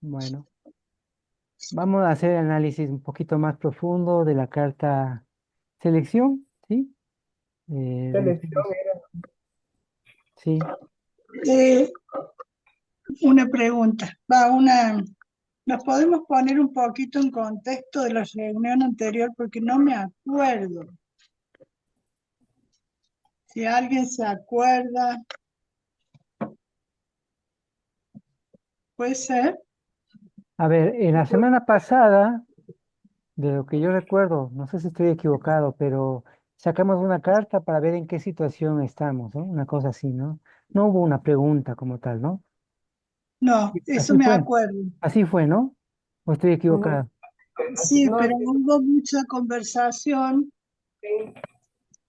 Bueno, vamos a hacer el análisis un poquito más profundo de la carta selección, ¿sí? Selección Revisemos. era. Sí, Eh, una pregunta, nos podemos poner un poquito en contexto de la reunión anterior porque no me acuerdo. Si alguien se acuerda, puede ser. a ver, en la semana pasada, de lo que yo recuerdo, no sé si estoy equivocado, pero sacamos una carta para ver en qué situación estamos, ¿no? Una cosa así, ¿no? No hubo una pregunta como tal, ¿no? No, Sí, eso así me fue, acuerdo. así fue, ¿no? ¿O estoy No, equivocado? Sí, no, pero hubo mucha conversación sí,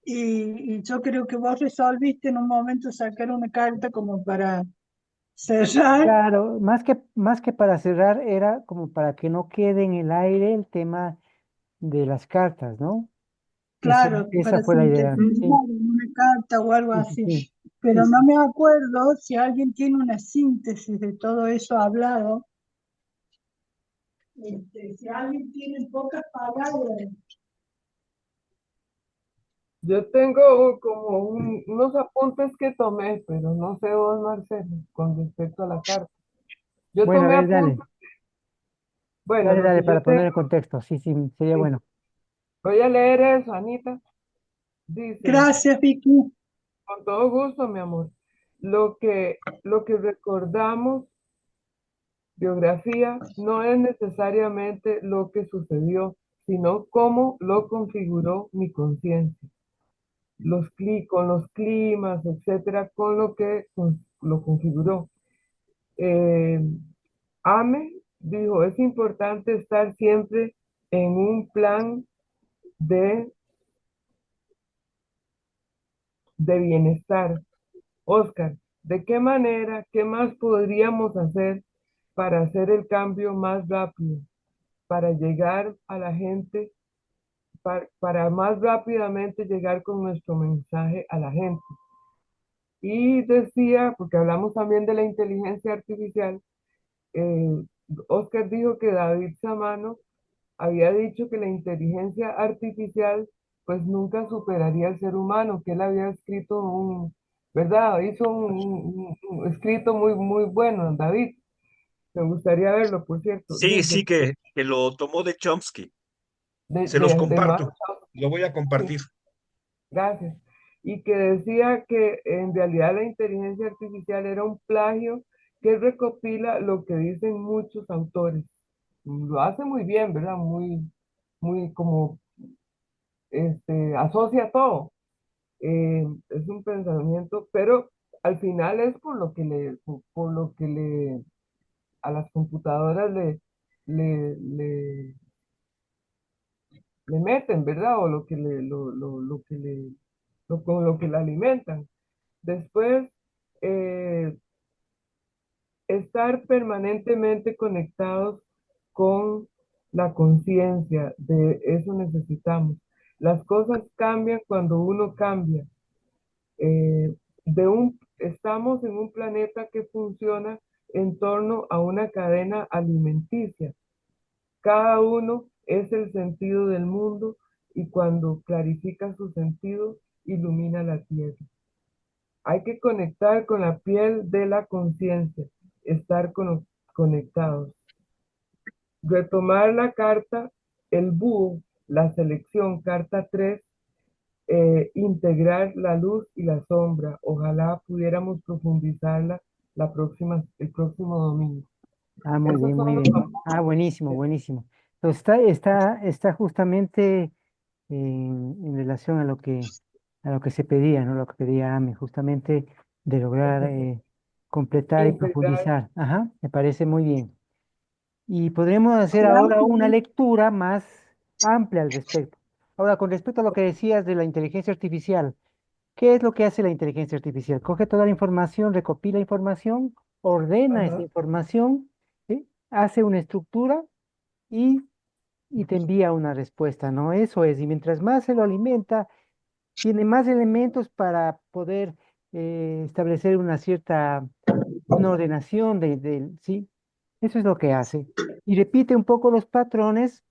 y yo creo que vos resolviste en un momento sacar una carta como para cerrar. Claro, más que para cerrar, era como para que no quede en el aire el tema de las cartas, ¿no? Claro, Esa para fue la idea. Sí, sintetizar en una carta o algo sí, sí, así. sí, sí, Pero no sí. me acuerdo si alguien tiene una síntesis de todo eso hablado. Si alguien tiene en pocas palabras. yo tengo como unos apuntes que tomé, pero no sé vos, Marcelo, con respecto a la carta. Yo Bueno, a tomé ver, apuntes. Bueno, lo dale que yo para tengo, poner en contexto. Sí, sí, sería sí, bueno. voy a leer eso, Anita. Dice, Gracias, Vicky. con todo gusto, mi amor, lo que recordamos, biografía, no es necesariamente lo que sucedió, sino cómo lo configuró mi conciencia. Con los climas, etcétera, con lo que lo configuró. Eh, Ame dijo, es importante estar siempre en un plan de, de bienestar. Oscar, ¿de qué manera, qué más podríamos hacer para hacer el cambio más rápido, para llegar a la gente, para más rápidamente llegar con nuestro mensaje a la gente? Y decía, porque hablamos también de la inteligencia artificial, eh, Oscar dijo que David Samano había dicho que la inteligencia artificial pues nunca superaría al ser humano, que él había escrito ¿verdad? Hizo un escrito muy, muy bueno, David. Me gustaría verlo, por cierto, Sí, sí, que lo tomó de Chomsky. Se los de más, comparto. Lo voy a compartir. gracias. Y que decía que en realidad la inteligencia artificial era un plagio que recopila lo que dicen muchos autores. Lo hace muy bien, ¿verdad? Muy, muy como asocia todo. Es un pensamiento, pero al final es por lo que a las computadoras le, le meten, ¿verdad? O lo que lo que con lo que la alimentan. Después, eh, estar permanentemente conectados con la conciencia, de eso necesitamos. Las cosas cambian cuando uno cambia. Estamos en un planeta que funciona en torno a una cadena alimenticia. Cada uno es el sentido del mundo y cuando clarifica su sentido, ilumina la tierra. Hay que conectar con la piel de la conciencia, estar conectados. Retomar la carta, el búho, la selección, carta 3, integrar la luz y la sombra. Ojalá pudiéramos profundizarla el próximo domingo. Ah, muy Esos bien, son muy los bien. Ah, apuntes. buenísimo, buenísimo. Entonces está justamente en relación a lo que se pedía, ¿no? Lo que pedía AME, justamente de lograr completar y Integrar. profundizar. Ajá, me parece muy bien. Y podremos hacer ahora una Gracias. lectura más amplia al respecto. Ahora, con respecto a lo que decías de la inteligencia artificial, ¿qué es lo que hace la inteligencia artificial? Coge toda la información, recopila información, ordena esa Ajá. información, ¿sí? Hace una estructura y, y te envía una respuesta, ¿no? Eso es. Y mientras más se lo alimenta, tiene más elementos para poder establecer una cierta, una ordenación ¿sí? Eso es lo que hace. Y repite un poco los patrones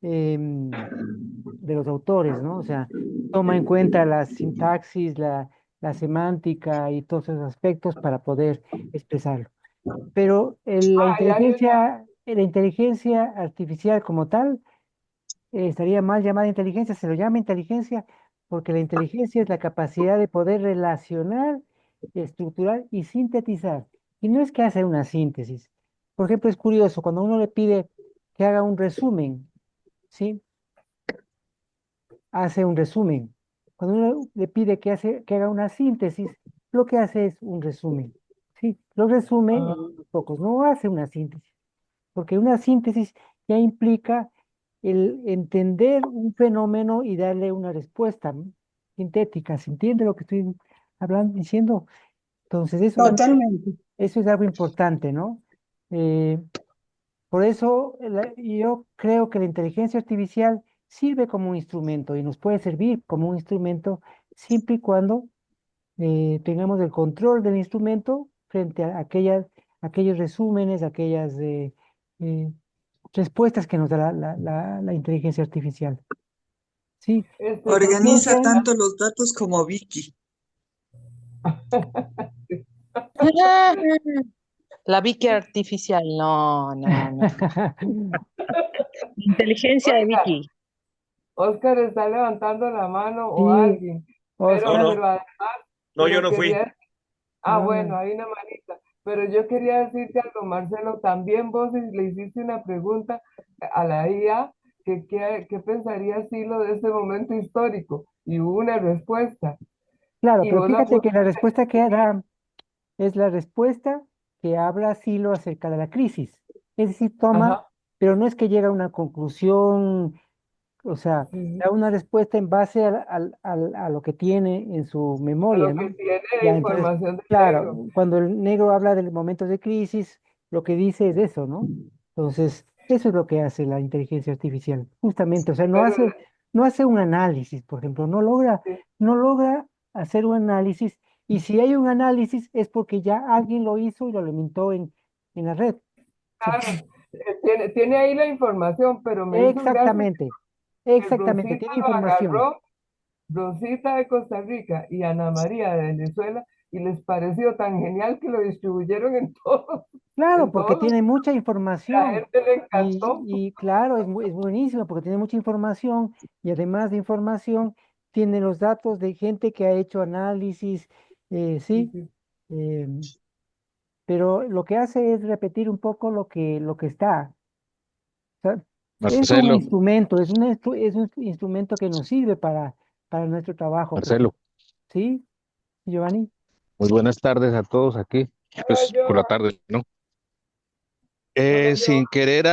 de los autores, ¿no? O sea, toma en cuenta la sintaxis, la semántica y todos esos aspectos para poder expresarlo. Pero Ahí hay una, la inteligencia artificial como tal, estaría mal llamada inteligencia, se lo llama inteligencia porque la inteligencia es la capacidad de poder relacionar, estructurar y sintetizar. Y no es que hace una síntesis. Por ejemplo, es curioso, cuando uno le pide que haga un resumen, ¿sí? Hace un resumen. Cuando uno le pide que haga una síntesis, lo que hace es un resumen. ¿Sí? Lo resume en ah, unos pocos, no hace una síntesis, porque una síntesis ya implica el entender un fenómeno y darle una respuesta, ¿no? Sintética. ¿Se entiende lo que estoy hablando, diciendo? Entonces, Totalmente. eso es algo importante, ¿no? Eh, por eso yo creo que la inteligencia artificial sirve como un instrumento y nos puede servir como un instrumento siempre y cuando tengamos el control del instrumento frente a aquellos resúmenes, aquellas eh, respuestas que nos da la inteligencia artificial. Sí, Rocío, Organiza tanto los datos como Vicky. La Vicky artificial, no, no, no. Inteligencia de oiga, Vicky. Oscar está levantando la mano o sí, alguien, No, Oscar, no, pero no, yo pero no fui. quería, ah, bueno, hay una manita, pero yo quería decirte algo, Marcelo, también vos le hiciste una pregunta a la IA, que qué pensaría Silo de este momento histórico, y hubo una respuesta, claro, y pero vos la fíjate que la pusiste, respuesta que da es la respuesta que habla Silo acerca de la crisis. Es decir, toma, ajá, pero no es que llega a una conclusión, o sea, sí, sí, da una respuesta en base a lo que tiene en su a memoria, lo que ¿no? tiene de Ya, entonces, información del claro, negro. cuando el negro habla de momentos de crisis, lo que dice es eso, ¿no? Entonces, eso es lo que hace la inteligencia artificial, justamente, o sea, Pero no hace un análisis, por ejemplo, sí, no logra hacer un análisis, y si hay un análisis es porque ya alguien lo hizo y lo alimentó en la red. ¿Se claro, entiende? tiene ahí la información, pero me hizo gracia Exactamente, que exactamente, Rosita tiene lo información. agarró, Rosita de Costa Rica y Ana María de Venezuela, y les pareció tan genial que lo distribuyeron Claro, en porque todos, tiene mucha la información gente le encantó. y claro, es buenísimo porque tiene mucha información y además de información tiene los datos de gente que ha hecho análisis, Sí, sí, sí. eh, pero lo que hace es repetir un poco lo que está. O sea, es un Marcelo, instrumento, es un instrumento que nos sirve para nuestro trabajo, Marcelo, ¿sí, Giovanni? muy buenas tardes a todos aquí, Hola, pues por la Joa. tarde, ¿no? Hola, Joa. Sin querer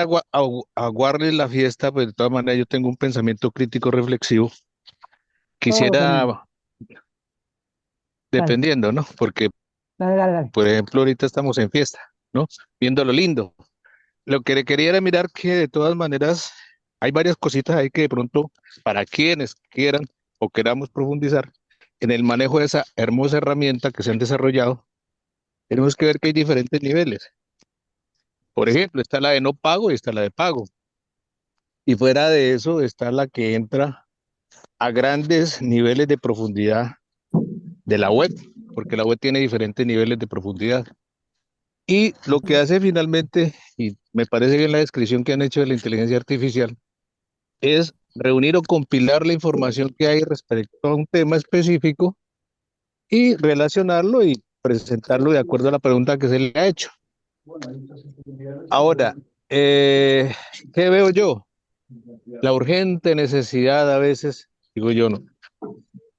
aguarles la fiesta, pues de todas maneras yo tengo un pensamiento crítico reflexivo. Todo Quisiera, bien. Dale, dependiendo, ¿no? Porque, dale, dale, dale. por ejemplo, ahorita estamos en fiesta, ¿no? Viendo lo lindo. Lo que le quería era mirar que de todas maneras hay varias cositas ahí que de pronto, para quienes quieran o queramos profundizar en el manejo de esa hermosa herramienta que se han desarrollado, tenemos que ver que hay diferentes niveles. Por ejemplo, está la de no pago y está la de pago. Y fuera de eso está la que entra a grandes niveles de profundidad de la web, porque la web tiene diferentes niveles de profundidad. Y lo que hace finalmente, y me parece que en la descripción que han hecho de la inteligencia artificial, es reunir o compilar la información que hay respecto a un tema específico y relacionarlo y presentarlo de acuerdo a la pregunta que se le ha hecho. Ahora, eh, ¿qué veo yo? La urgente necesidad a veces, digo yo, no,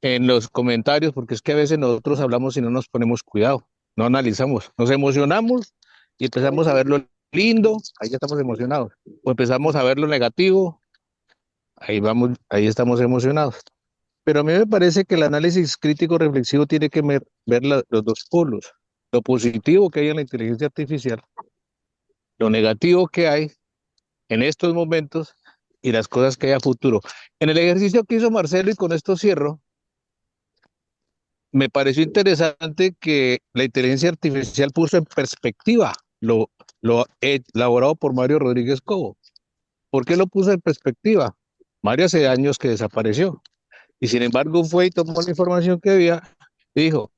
en los comentarios, porque es que a veces nosotros hablamos y no nos ponemos cuidado, no analizamos, nos emocionamos y empezamos a ver lo lindo, ahí ya estamos emocionados, o empezamos a ver lo negativo, ahí vamos, ahí estamos emocionados. Pero a mí me parece que el análisis crítico reflexivo tiene que ver los dos polos, lo positivo que hay en la inteligencia artificial, lo negativo que hay en estos momentos y las cosas que hay a futuro. En el ejercicio que hizo Marcelo, y con esto cierro, me pareció interesante que la inteligencia artificial puso en perspectiva elaborado por Mario Rodríguez Cobo. ¿Por qué lo puse en perspectiva? Mario hace años que desapareció y sin embargo fue y tomó la información que había y dijo,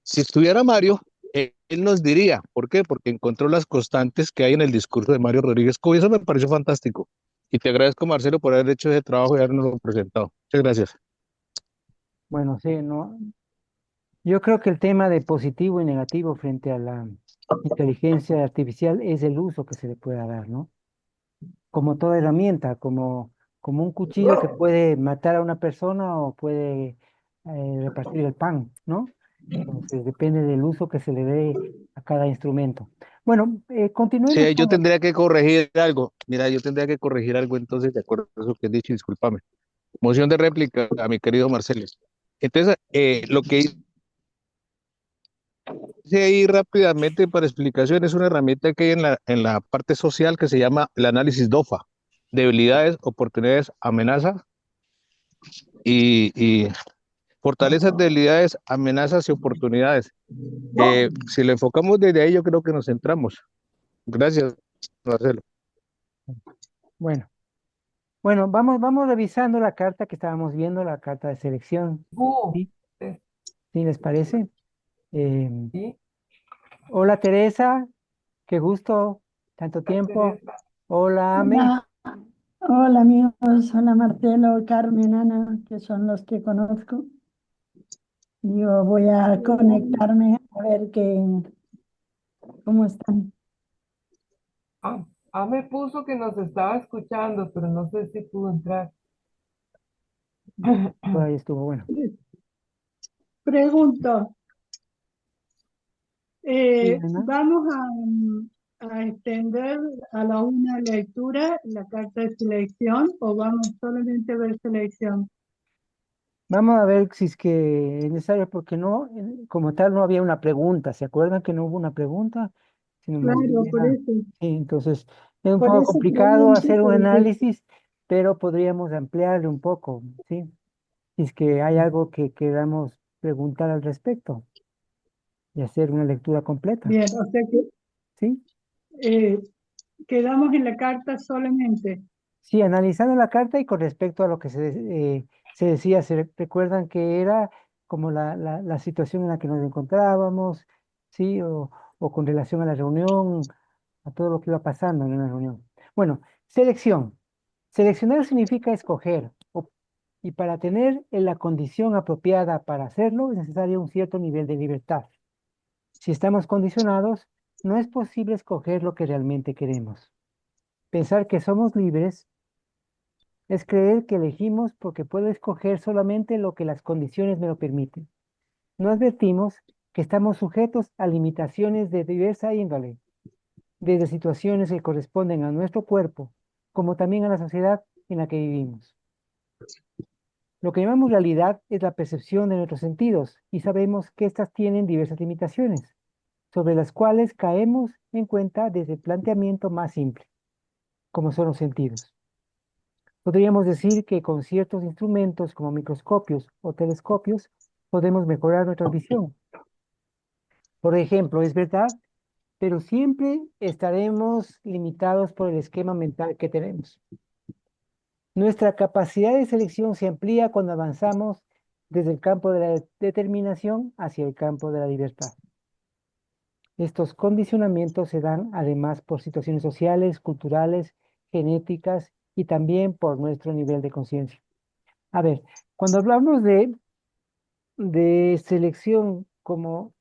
si estuviera Mario, él nos diría, ¿por qué? Porque encontró las constantes que hay en el discurso de Mario Rodríguez Cobo y eso me pareció fantástico. Y te agradezco, Marcelo, por haber hecho ese trabajo y habernos presentado. Muchas gracias. Bueno, sí, no. Yo creo que el tema de positivo y negativo frente a la inteligencia artificial es el uso que se le pueda dar, ¿no? Como toda herramienta, como un cuchillo que puede matar a una persona o puede repartir el pan, ¿no? Entonces depende del uso que se le dé a cada instrumento. Bueno, continuemos Sí, yo con la... tendría que corregir algo. Mira, yo tendría que corregir algo entonces, de acuerdo a eso que he dicho, discúlpame. Moción de réplica a mi querido Marcelo. Entonces, lo que hice ahí rápidamente para explicación es una herramienta que hay en la parte social que se llama el análisis DOFA, debilidades, oportunidades, amenazas y fortalezas, debilidades, amenazas y oportunidades. Si lo enfocamos desde ahí, yo creo que nos centramos. Gracias, Marcelo. Bueno, bueno, vamos revisando la carta que estábamos viendo, la carta de selección. Bu, ¿Sí? es- ¿Sí les parece? Em, ¿sí? Hola Teresa, qué gusto, tanto tiempo. Teresa. Hola Ame. Hola, hola amigos, hola Marcelo, Carmen, Ana, que son los que conozco. Yo voy a conectarme a ver cómo están. Me puso que nos estaba escuchando, pero no sé si pudo entrar. Por ahí estuvo, bueno. Pregunto, Sí, Ana. ¿vamos a extender a la una lectura la carta de selección o vamos solamente a ver selección? Vamos a ver si es que es necesario, porque no, como tal no había una pregunta. ¿Se acuerdan que no hubo una pregunta? Sino más Claro, bien era, sí, entonces es un por poco eso complicado pregunto, hacer un porque, análisis, pero podríamos ampliarle un poco, ¿sí? Si es que hay algo que queramos preguntar al respecto y hacer una lectura completa, bien, o sea que ¿sí? eh, quedamos en la carta solamente. Sí, analizando la carta y con respecto a lo que se decía, se recuerdan que era como la situación en la que nos encontrábamos, ¿sí? O con relación a la reunión, a todo lo que iba pasando en una reunión. Bueno, selección. Seleccionar significa escoger, y para tener la condición apropiada para hacerlo es necesario un cierto nivel de libertad. Si estamos condicionados, no es posible escoger lo que realmente queremos. Pensar que somos libres es creer que elegimos porque puedo escoger solamente lo que las condiciones me lo permiten. No advertimos que estamos sujetos a limitaciones de diversa índole, desde situaciones que corresponden a nuestro cuerpo, como también a la sociedad en la que vivimos. Lo que llamamos realidad es la percepción de nuestros sentidos y sabemos que éstas tienen diversas limitaciones, sobre las cuales caemos en cuenta desde el planteamiento más simple, como son los sentidos. Podríamos decir que con ciertos instrumentos como microscopios o telescopios podemos mejorar nuestra visión. Por ejemplo, es verdad, pero siempre estaremos limitados por el esquema mental que tenemos. Nuestra capacidad de selección se amplía cuando avanzamos desde el campo de la determinación hacia el campo de la libertad. Estos condicionamientos se dan además por situaciones sociales, culturales, genéticas y también por nuestro nivel de conciencia. A ver, cuando hablamos de selección como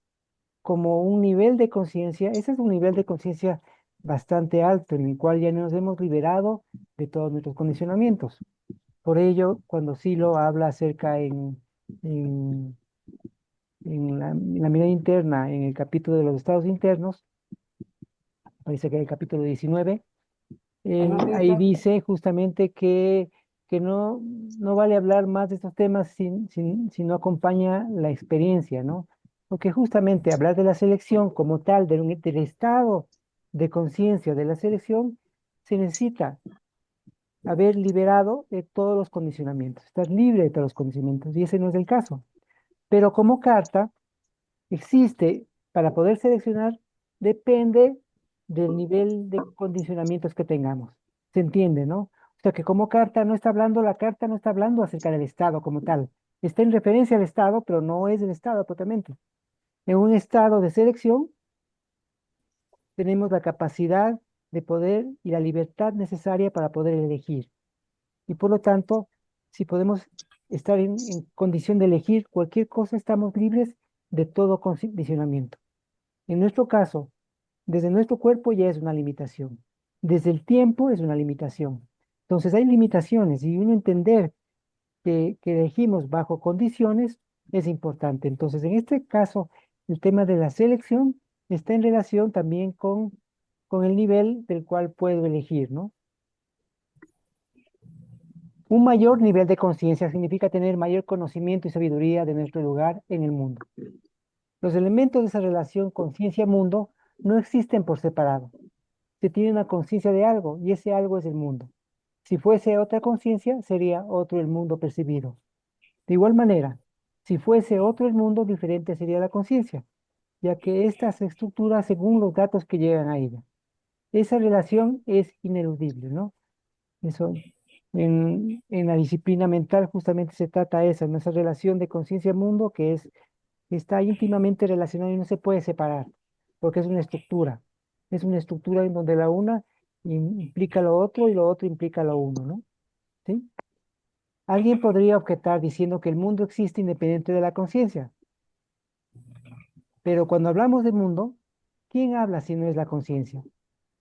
un nivel de conciencia, ese es un nivel de conciencia bastante alto en el cual ya nos hemos liberado de todos nuestros condicionamientos. Por ello, cuando Silo habla acerca en, en la mirada interna, en el capítulo de los estados internos, parece que es el capítulo 19, Buenos él días, ahí dice justamente que no vale hablar más de estos temas si no acompaña la experiencia, ¿no? Porque justamente hablar de la selección como tal, del estado de conciencia de la selección, se necesita haber liberado de todos los condicionamientos, estar libre de todos los condicionamientos, y ese no es el caso. Pero como carta existe, para poder seleccionar, depende del nivel de condicionamientos que tengamos. ¿Se entiende, no? O sea que como carta no está hablando, la carta no está hablando acerca del Estado como tal. Está en referencia al Estado, pero no es el Estado totalmente. En un estado de selección tenemos la capacidad de poder y la libertad necesaria para poder elegir. Y por lo tanto, si podemos estar en condición de elegir cualquier cosa, estamos libres de todo condicionamiento. En nuestro caso, desde nuestro cuerpo ya es una limitación. Desde el tiempo es una limitación. Entonces hay limitaciones y uno entender que elegimos bajo condiciones es importante. Entonces, en este caso, el tema de la selección está en relación también con el nivel del cual puedo elegir, ¿no? Un mayor nivel de conciencia significa tener mayor conocimiento y sabiduría de nuestro lugar en el mundo. Los elementos de esa relación conciencia-mundo no existen por separado. Se tiene una conciencia de algo y ese algo es el mundo. Si fuese otra conciencia, sería otro el mundo percibido. De igual manera, si fuese otro el mundo, diferente sería la conciencia, ya que ésta se estructura según los datos que llegan a ella. Esa relación es ineludible, ¿no? Eso, en la disciplina mental justamente se trata esa, ¿no? Esa relación de conciencia-mundo que está íntimamente relacionada y no se puede separar, porque es una estructura. Es una estructura en donde la una implica lo otro y lo otro implica lo uno, ¿no? ¿Sí? Alguien podría objetar diciendo que el mundo existe independiente de la conciencia, pero cuando hablamos de mundo, ¿quién habla si no es la conciencia?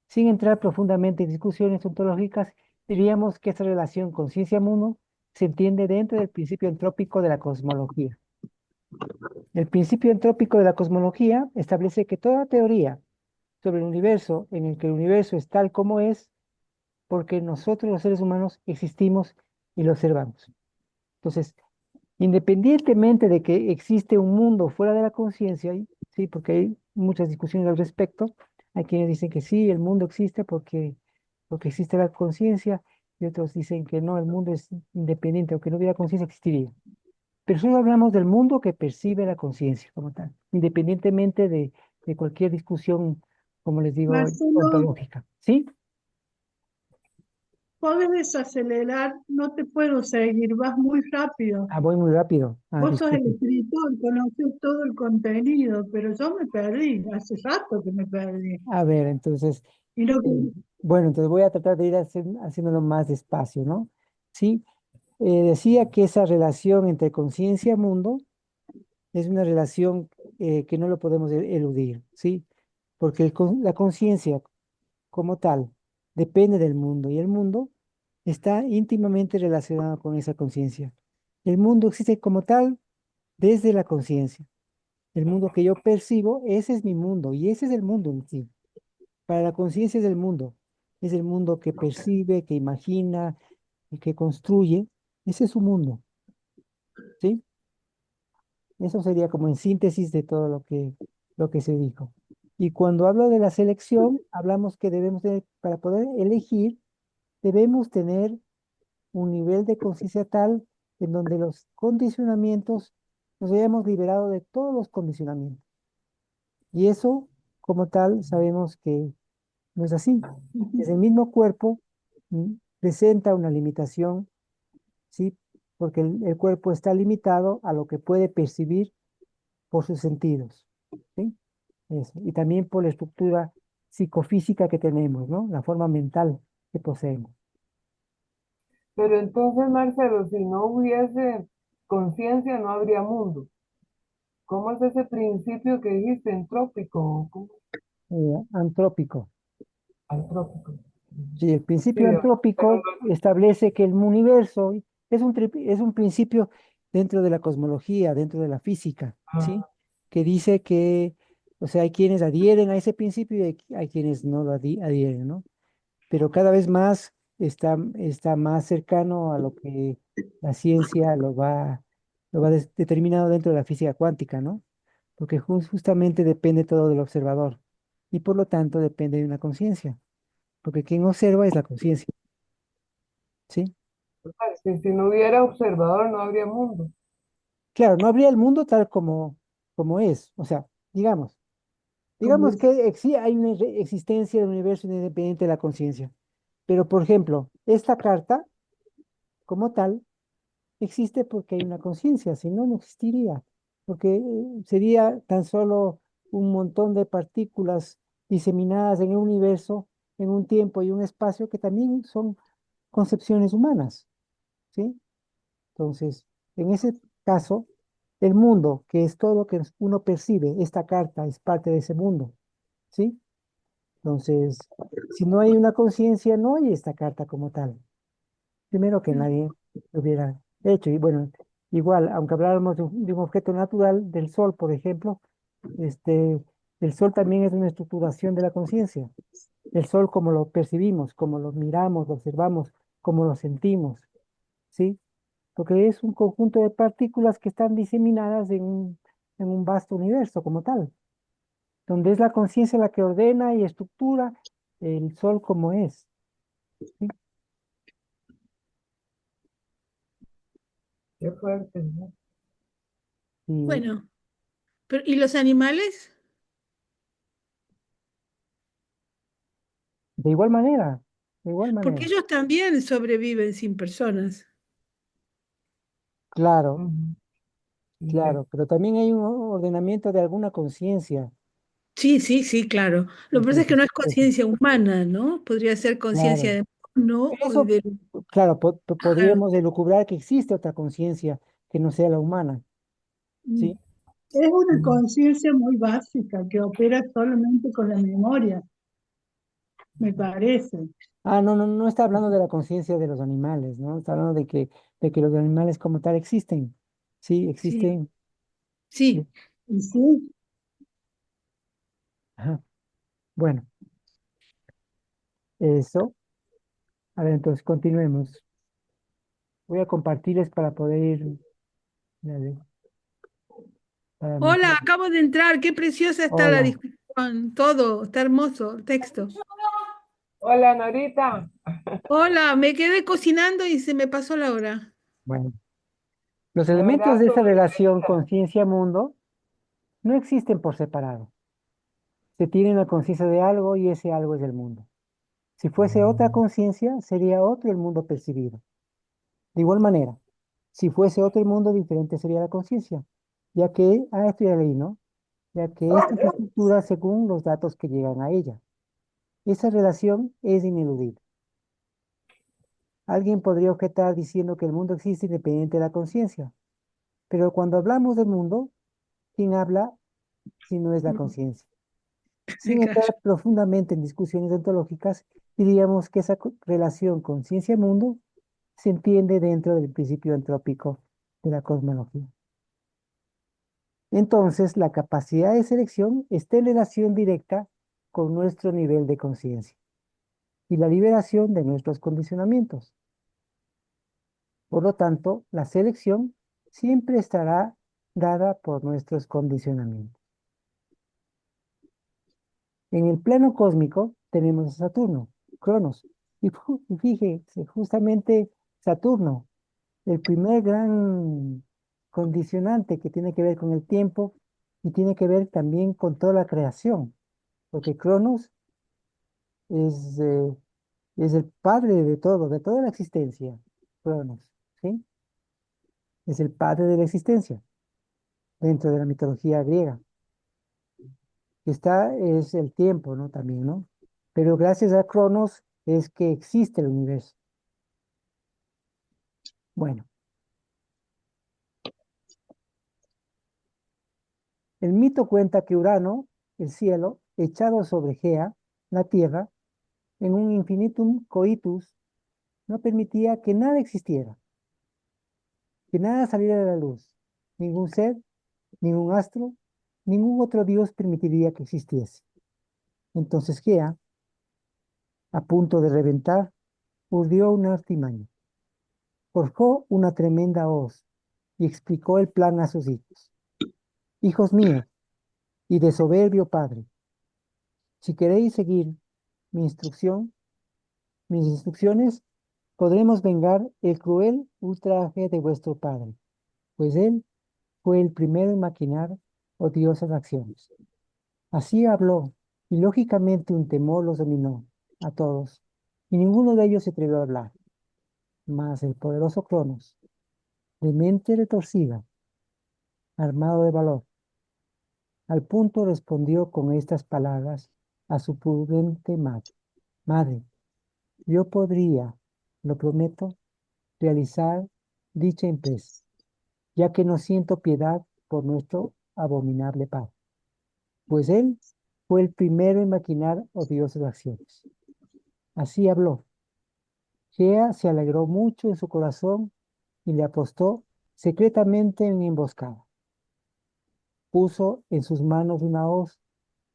Sin entrar profundamente en discusiones ontológicas, diríamos que esta relación conciencia-mundo se entiende dentro del principio entrópico de la cosmología. El principio entrópico de la cosmología establece que toda teoría sobre el universo en el que el universo es tal como es, porque nosotros los seres humanos existimos y lo observamos. Entonces, independientemente de que existe un mundo fuera de la conciencia, sí, porque hay muchas discusiones al respecto, hay quienes dicen que sí, el mundo existe porque existe la conciencia, y otros dicen que no, el mundo es independiente, aunque no hubiera conciencia existiría. Pero solo hablamos del mundo que percibe la conciencia como tal, independientemente de cualquier discusión, como les digo, Marcelo, ontológica. ¿Sí? ¿podés desacelerar? No te puedo seguir, vas muy rápido. Ah, voy muy rápido. Ah, Vos sos el disculpe. escritor, conoces todo el contenido, pero yo me perdí, hace rato que me perdí. A ver, entonces, Y lo que, eh, bueno, entonces voy a tratar de ir haciéndolo más despacio, ¿no? Sí, decía que esa relación entre conciencia y mundo es una relación que no lo podemos eludir, ¿sí? Porque la conciencia como tal depende del mundo y el mundo está íntimamente relacionado con esa conciencia. El mundo existe como tal desde la conciencia. El mundo que yo percibo, ese es mi mundo y ese es el mundo en sí. Para la conciencia es el mundo que percibe, que imagina y que construye. Ese es su mundo, ¿sí? Eso sería como en síntesis de todo lo que se dijo. Y cuando hablo de la selección, hablamos que para poder elegir, debemos tener un nivel de conciencia tal en donde los condicionamientos nos hayamos liberado de todos los condicionamientos. Y eso, como tal, sabemos que no es así. Es el mismo cuerpo, presenta una limitación, ¿sí? Porque el cuerpo está limitado a lo que puede percibir por sus sentidos, ¿sí? Eso. Y también por la estructura psicofísica que tenemos, ¿no? La forma mental que poseemos. Pero entonces, Marcelo, si no hubiese conciencia, no habría mundo. ¿Cómo es ese principio que dijiste, entrópico? ¿Cómo? Antrópico. Antrópico. Sí, el Sí, principio pero antrópico establece que el universo es un principio dentro de la cosmología, dentro de la física, ¿sí? Que dice que, o sea, hay quienes adhieren a ese principio y hay quienes no lo adhieren, ¿no? Pero cada vez más está más cercano a lo que la ciencia lo va determinado dentro de la física cuántica, ¿no? Porque justamente depende todo del observador y por lo tanto depende de una conciencia, porque quien observa es la conciencia, ¿sí? si no hubiera observador, no habría mundo. Claro, no habría el mundo tal como es, o sea, digamos, Digamos que hay una existencia del universo independiente de la conciencia. Pero, por ejemplo, esta carta, como tal, existe porque hay una conciencia, si no, no existiría. Porque sería tan solo un montón de partículas diseminadas en el universo, en un tiempo y un espacio que también son concepciones humanas, ¿sí? Entonces, en ese caso, el mundo, que es todo lo que uno percibe, esta carta es parte de ese mundo, ¿sí? Entonces, si no hay una conciencia, no hay esta carta como tal. Primero que nadie lo hubiera hecho. Y bueno, igual, aunque habláramos de un objeto natural, del sol, por ejemplo, este, el sol también es una estructuración de la conciencia. El sol como lo percibimos, como lo miramos, lo observamos, como lo sentimos, ¿sí? Porque es un conjunto de partículas que están diseminadas en un vasto universo como tal, donde es la conciencia la que ordena y estructura el sol como es, ¿sí? Qué fuerte, ¿no? Y Bueno, pero ¿y los animales? de igual manera, de igual Porque manera, ellos también sobreviven sin personas. claro, Ujú. Sí, claro, pero también hay un ordenamiento de alguna conciencia. Sí, sí, sí, claro. Lo que pasa es que Entonces, no es conciencia humana, ¿no? Podría ser conciencia claro, de mono o eso, de claro, pájaro. podríamos elucubrar que existe otra conciencia que no sea la humana, Mm. ¿sí? Es una ujú. conciencia muy básica que opera solamente con la memoria, me parece. Ah, no, no, no está hablando de la conciencia de los animales, ¿no? Está hablando de que los animales como tal existen. Sí, Sí, existen. Sí. sí. Y sí, Ajá. Bueno, eso. A ver, entonces continuemos. Voy a compartirles para poder ir. Dale, para Hola, mostrar. acabo de entrar. Qué preciosa está la Hola. discusión. Todo, está hermoso el texto. Hola, Norita. Hola, me quedé cocinando y se me pasó la hora. Bueno, los De elementos verdad, de tu esa relación respuesta. conciencia-mundo no existen por separado. Se tiene una conciencia de algo y ese algo es el mundo. Si fuese otra conciencia, sería otro el mundo percibido. De igual manera, si fuese otro mundo diferente sería la conciencia, ya que, esto ya leí, ¿no? Ya que esta se estructura según los datos que llegan a ella. Esa relación es ineludible. Alguien podría objetar diciendo que el mundo existe independiente de la conciencia, pero cuando hablamos del mundo, ¿quién habla si no es la Mm, conciencia? me Sin entrar callo. profundamente en discusiones ontológicas, diríamos que esa relación conciencia-mundo se entiende dentro del principio antrópico de la cosmología. Entonces, la capacidad de selección está en relación directa con nuestro nivel de conciencia y la liberación de nuestros condicionamientos. Por lo tanto, la selección siempre estará dada por nuestros condicionamientos. En el plano cósmico tenemos a Saturno, Cronos, y fíjese, justamente Saturno, el primer gran condicionante que tiene que ver con el tiempo y tiene que ver también con toda la creación, porque Cronos es, eh, es el padre de toda la existencia. Cronos, ¿sí? Es el padre de la existencia dentro de la mitología griega. Está es el tiempo, ¿no? También, ¿no? Pero gracias a Cronos es que existe el universo. Bueno, el mito cuenta que Urano, el cielo, echado sobre Gea, la tierra, en un infinitum coitus, no permitía que nada existiera, que nada saliera de la luz. Ningún ser, ningún astro, ningún otro dios permitiría que existiese. Entonces Gea, a punto de reventar, urdió una artimaña, forjó una tremenda hoz y explicó el plan a sus hijos. Hijos míos y de soberbio padre, si queréis seguir mi instrucción, mis instrucciones, podremos vengar el cruel ultraje de vuestro padre, pues él fue el primero en maquinar odiosas acciones. Así habló, y lógicamente un temor los dominó a todos, y ninguno de ellos se atrevió a hablar. Mas el poderoso Cronos, de mente retorcida, armado de valor, al punto respondió con estas palabras a su prudente madre. Madre, yo podría, lo prometo, realizar dicha empresa, ya que no siento piedad por nuestro abominable padre, pues él fue el primero en maquinar odiosas acciones. Así habló. Gea se alegró mucho en su corazón y le apostó secretamente en emboscada. Puso en sus manos una hoz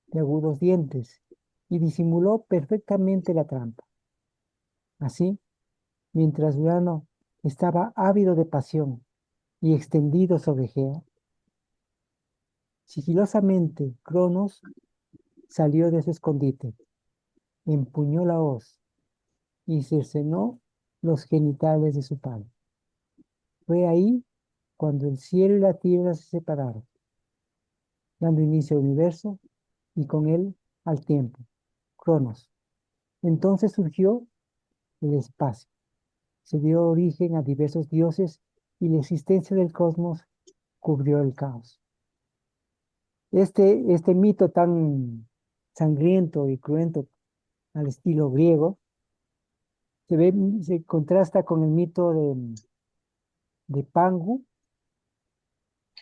de agudos dientes y disimuló perfectamente la trampa. Así, mientras Urano estaba ávido de pasión y extendido sobre Gea, sigilosamente Cronos salió de su escondite, empuñó la hoz y cercenó los genitales de su padre. Fue ahí cuando el cielo y la tierra se separaron, dando inicio al universo y con él al tiempo, Cronos. Entonces surgió el espacio, se dio origen a diversos dioses y la existencia del cosmos cubrió el caos. Este mito tan sangriento y cruento al estilo griego se contrasta con el mito de Pangu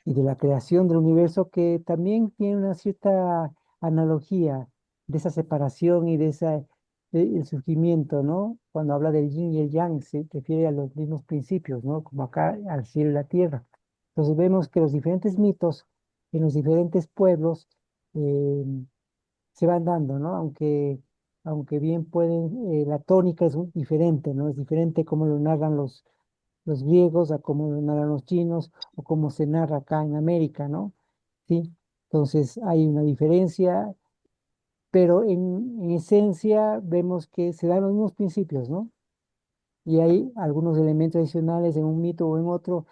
y de la creación del universo, que también tiene una cierta analogía de esa separación y el surgimiento, ¿no? Cuando habla del yin y el yang, se refiere a los mismos principios, ¿no? Como acá al cielo y la tierra. Entonces vemos que los diferentes mitos en los diferentes pueblos eh, se van dando, ¿no? Aunque bien pueden, la tónica es diferente, ¿no? Es diferente como lo narran los griegos, a cómo lo narran los chinos, o cómo se narra acá en América, ¿no? Sí. Entonces hay una diferencia, pero en esencia vemos que se dan los mismos principios, ¿no? Y hay algunos elementos adicionales en un mito o en otro,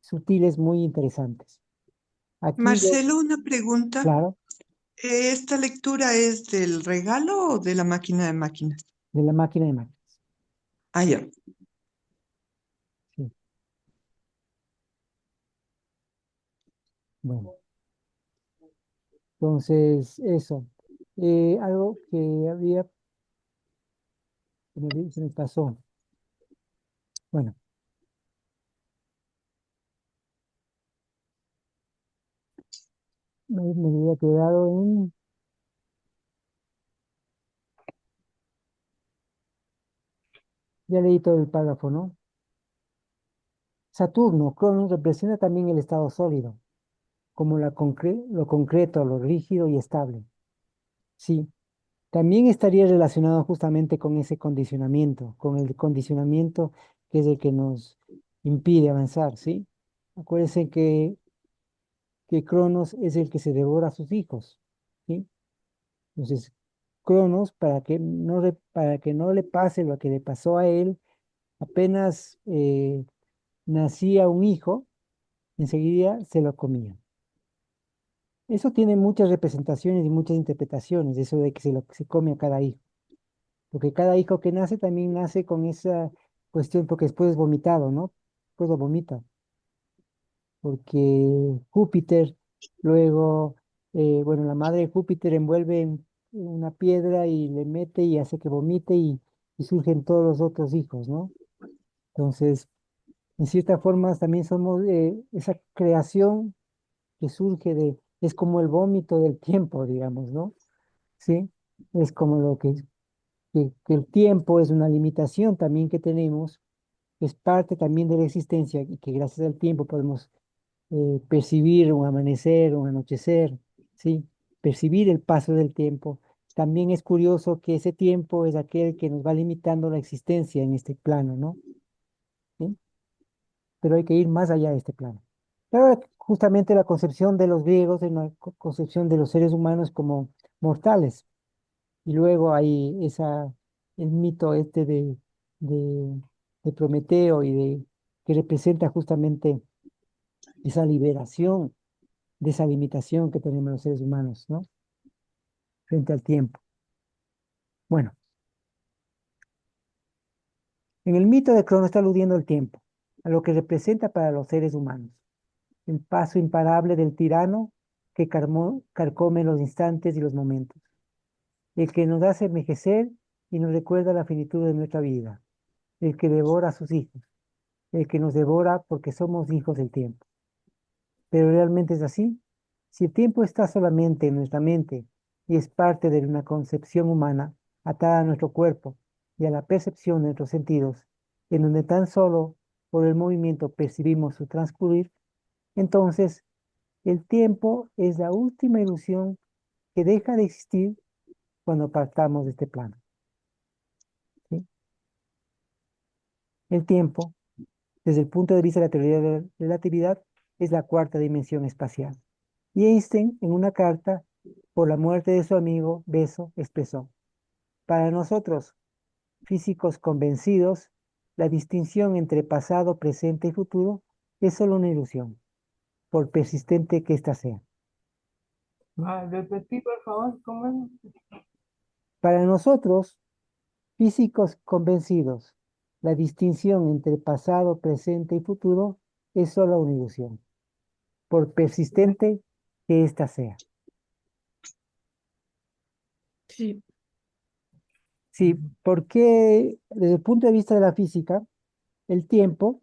sutiles, muy interesantes. Aquí, Marcelo, una pregunta. claro, ¿Esta lectura es del regalo o de la máquina de máquinas? de la máquina de máquinas. Ah, ya. Sí. Bueno, entonces eso. Algo que había, se me pasó. Bueno, me había quedado en... Ya leí todo el párrafo, ¿no? Saturno, Cronos, representa también el estado sólido, como lo concreto, lo rígido y estable. Sí, también estaría relacionado justamente con ese condicionamiento, con el condicionamiento que es el que nos impide avanzar, ¿sí? Acuérdense que Cronos es el que se devora a sus hijos, ¿sí? Entonces, Cronos, para que no le pase lo que le pasó a él, apenas nacía un hijo, enseguida se lo comía. Eso tiene muchas representaciones y muchas interpretaciones, eso de que se come a cada hijo. Porque cada hijo que nace también nace con esa cuestión, porque después es vomitado, ¿no? Después lo vomita. Porque Júpiter, luego, bueno, la madre de Júpiter envuelve en una piedra y le mete y hace que vomite y surgen todos los otros hijos, ¿no? Entonces, en cierta forma también somos esa creación que surge es como el vómito del tiempo, digamos, ¿no? Sí, es como que el tiempo es una limitación también que tenemos, es parte también de la existencia y que gracias al tiempo podemos percibir un amanecer, un anochecer, ¿sí? Percibir el paso del tiempo. También es curioso que ese tiempo es aquel que nos va limitando la existencia en este plano, ¿no? ¿Sí? Pero hay que ir más allá de este plano. Pero justamente la concepción de los griegos es una concepción de los seres humanos como mortales. Y luego hay el mito este de, de Prometeo que representa justamente esa liberación de esa limitación que tenemos los seres humanos, ¿no? frente al tiempo. Bueno, en el mito de Crono está aludiendo al tiempo, a lo que representa para los seres humanos. El paso imparable del tirano que carcome los instantes y los momentos. El que nos hace envejecer y nos recuerda la finitud de nuestra vida. El que devora a sus hijos. El que nos devora porque somos hijos del tiempo. Pero realmente es así. Si el tiempo está solamente en nuestra mente y es parte de una concepción humana atada a nuestro cuerpo y a la percepción de nuestros sentidos, en donde tan solo por el movimiento percibimos su transcurrir, entonces el tiempo es la última ilusión que deja de existir cuando partamos de este plano. ¿Sí? El tiempo, desde el punto de vista de la teoría de la relatividad, es la cuarta dimensión espacial. Y Einstein, en una carta por la muerte de su amigo Beso, expresó: para nosotros, físicos convencidos, la distinción entre pasado, presente y futuro es solo una ilusión, por persistente que ésta sea. Repetí, por favor, ¿cómo es? Para nosotros, físicos convencidos, la distinción entre pasado, presente y futuro es solo una ilusión, por persistente que ésta sea. Sí. Sí, porque desde el punto de vista de la física, el tiempo,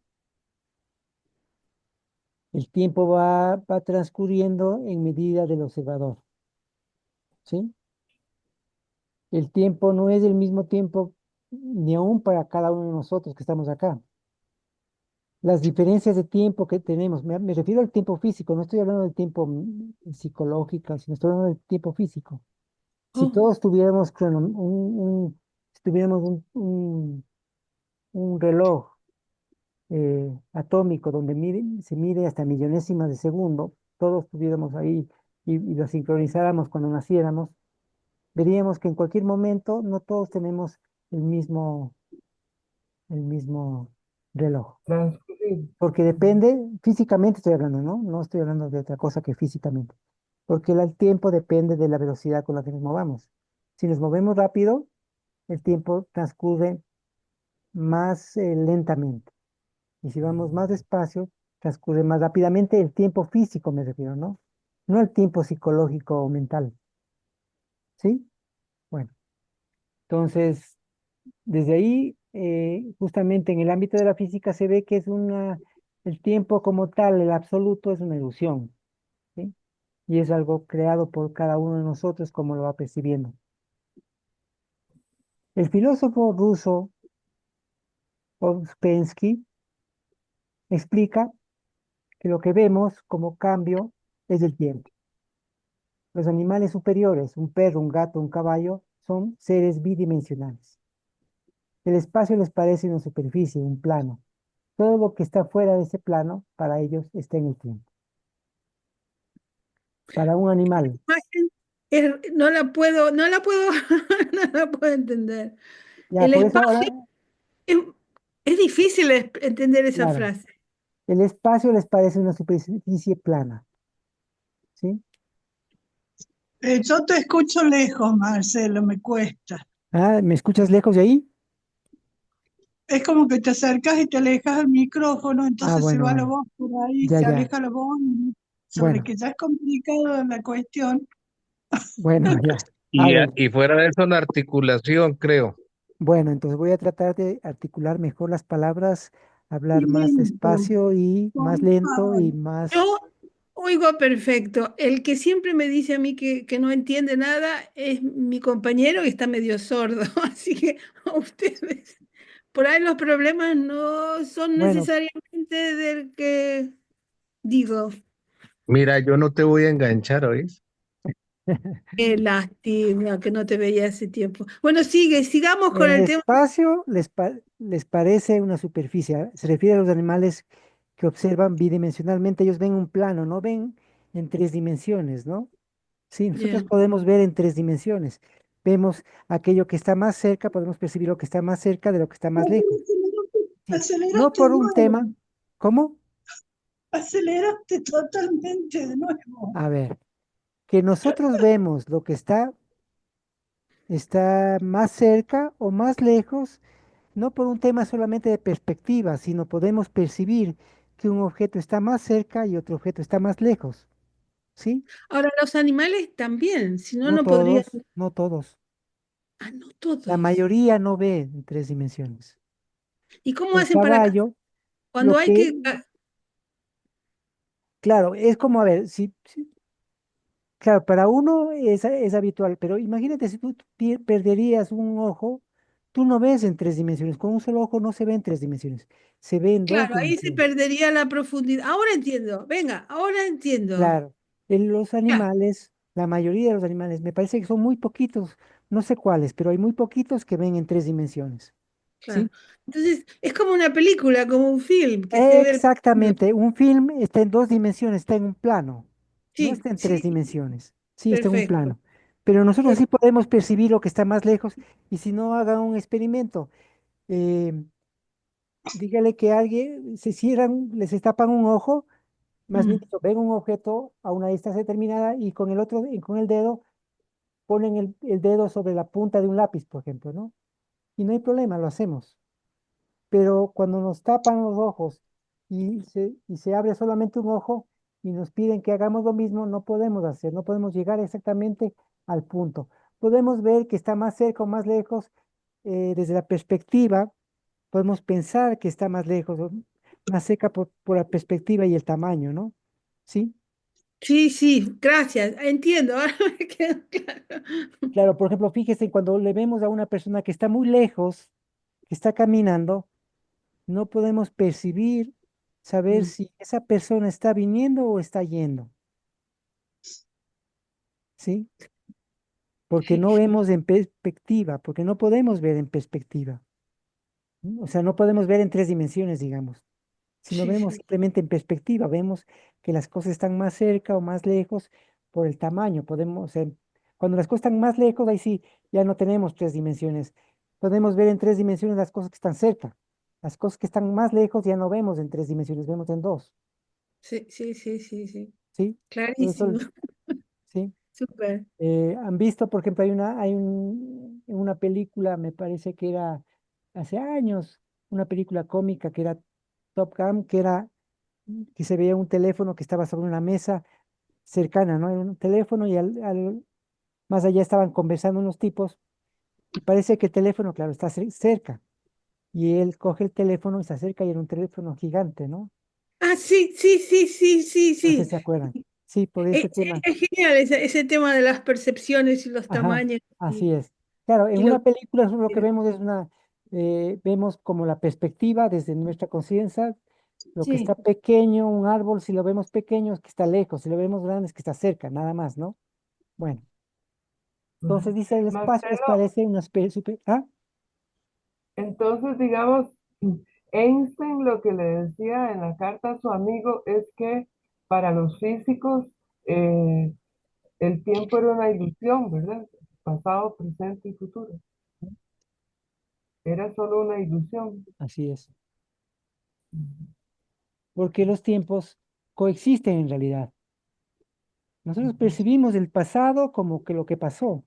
el tiempo va transcurriendo en medida del observador, ¿sí? El tiempo no es el mismo tiempo ni aún para cada uno de nosotros que estamos acá. Las diferencias de tiempo que tenemos, me refiero al tiempo físico, no estoy hablando del tiempo psicológico, sino estoy hablando del tiempo físico. Si Oh, todos tuviéramos si tuviéramos un reloj atómico donde se mide hasta millonésimas de segundo, todos tuviéramos ahí y lo sincronizáramos cuando naciéramos, veríamos que en cualquier momento no todos tenemos el mismo reloj. Transcurrir. Porque depende, físicamente estoy hablando, ¿no? No estoy hablando de otra cosa que físicamente. Porque el tiempo depende de la velocidad con la que nos movamos. Si nos movemos rápido, el tiempo transcurre más lentamente. Y si vamos más despacio, transcurre más rápidamente el tiempo físico, me refiero, ¿no? No el tiempo psicológico o mental. ¿Sí? Bueno, entonces, desde ahí, justamente en el ámbito de la física se ve que el tiempo como tal, el absoluto, es una ilusión, ¿sí? Y es algo creado por cada uno de nosotros como lo va percibiendo. El filósofo ruso Ouspensky explica que lo que vemos como cambio es el tiempo. Los animales superiores, un perro, un gato, un caballo, son seres bidimensionales. El espacio les parece una superficie, un plano. Todo lo que está fuera de ese plano, para ellos, está en el tiempo. Para un animal, imagen no la puedo, no la puedo, no la puedo entender. ya El por eso ahora, espacio es, es difícil entender esa claro, frase. el espacio les parece una superficie plana, ¿sí? Yo te escucho lejos, Marcelo, me cuesta. Ah, ¿me escuchas lejos de ahí? Es como que te acercas y te alejas al micrófono, Ah, entonces se bueno, va la bueno, voz por ahí, ya, se ya, aleja la voz, sobre bueno, que ya es complicado la cuestión. bueno, ya. A ver, Y fuera de eso, una articulación, creo. bueno, entonces voy a tratar de articular mejor las palabras, hablar Y más lento, despacio y por más lento y favor. más, Yo oigo perfecto. El que siempre me dice a mí que no entiende nada es mi compañero que está medio sordo. Así que a ustedes, por ahí los problemas no son bueno, necesariamente del que digo. Mira, yo no te voy a enganchar, ¿oís? Qué lástima que no te veía hace tiempo. Bueno, sigamos con el el tema. espacio les parece una superficie. Se refiere a los animales que observan bidimensionalmente. Ellos ven un plano, no ven en tres dimensiones, ¿no? Sí, nosotros Bien. podemos ver en tres dimensiones. Vemos aquello que está más cerca, podemos percibir lo que está más cerca de lo que está más lejos. Sí, no Aceleraste de por un tema. nuevo, ¿Cómo? aceleraste totalmente de nuevo. A ver, que nosotros vemos lo que está está más cerca o más lejos, no por un tema solamente de perspectiva, sino podemos percibir que un objeto está más cerca y otro objeto está más lejos, ¿sí? Ahora, los animales también, si no, No no podrían. todos, no todos. Ah, no La todos. mayoría no ve en tres dimensiones. ¿Y cómo El hacen para caballo, cuando lo hay que, que... claro, es como, a ver, claro, para uno es habitual, pero imagínate si tú perderías un ojo, tú no ves en tres dimensiones, con un solo ojo no se ve en tres dimensiones, se ve en dos Claro, ahí se dimensiones. perdería la profundidad. Ahora entiendo, venga, ahora entiendo. Claro, en los Ya, animales, la mayoría de los animales, me parece que son muy poquitos, no sé cuáles, pero hay muy poquitos que ven en tres dimensiones, claro. ¿sí? Entonces, es como una película, como un film, que se ve el... Exactamente, un film está en dos dimensiones, está en un plano, no Sí, está en tres sí, dimensiones, sí, está en un perfecto. plano. Pero nosotros sí per- podemos percibir lo que está más lejos y si no hagan un experimento, eh, dígale que alguien se cierran, les tapan un ojo, más bien Mm, dicho, ven un objeto a una distancia determinada y con el otro, y con el dedo, ponen el dedo sobre la punta de un lápiz, por ejemplo, ¿no? Y no hay problema, lo hacemos. Pero cuando nos tapan los ojos y se abre solamente un ojo y nos piden que hagamos lo mismo, no podemos hacer, no podemos llegar exactamente al punto. Podemos ver que está más cerca o más lejos desde la perspectiva, podemos pensar que está más lejos o más cerca por la perspectiva y el tamaño, ¿no? ¿Sí? sí, sí, gracias, entiendo, ahora me quedó claro. Claro, por ejemplo, fíjese cuando le vemos a una persona que está muy lejos, que está caminando, no podemos percibir, saber Mm, si esa persona está viniendo o está yendo, ¿sí? Porque sí, no sí, vemos en perspectiva, porque no podemos ver en perspectiva, ¿no? O sea, no podemos ver en tres dimensiones, digamos, sino sí, vemos sí, simplemente en perspectiva, vemos que las cosas están más cerca o más lejos por el tamaño. Podemos, cuando las cosas están más lejos, ahí sí, ya no tenemos tres dimensiones. Podemos ver en tres dimensiones las cosas que están cerca. Las cosas que están más lejos ya no vemos en tres dimensiones, vemos en dos, sí, sí, sí, sí, sí, ¿sí? Por eso, clarísimo, ¿sí? súper. Han visto, por ejemplo, en una película, me parece que era hace años, una película cómica que era Top Gun, que se veía un teléfono que estaba sobre una mesa cercana, ¿no? Era un teléfono y más allá estaban conversando unos tipos y parece que el teléfono, claro, está cerca. Y él coge el teléfono y se acerca y era un teléfono gigante, ¿no? Ah, sí, sí, sí, sí, sí, No sé si sí. se acuerdan. Sí, por ese tema. Es genial ese tema de las percepciones y los Ajá, tamaños así es. Claro, en y lo una película eso lo que que... vemos vemos como la perspectiva desde nuestra conciencia, lo que está Sí. pequeño, un árbol, si lo vemos pequeño es que está lejos, si lo vemos grande es que está cerca, nada más, ¿no? Bueno, entonces dice el espacio les Marcelo, parece una especie, entonces digamos, Einstein lo que le decía en la carta a su amigo es que para los físicos eh, el tiempo era una ilusión, ¿verdad? Pasado, presente y futuro. Era solo una ilusión. así es, porque los tiempos coexisten en realidad. Nosotros percibimos el pasado como que lo que pasó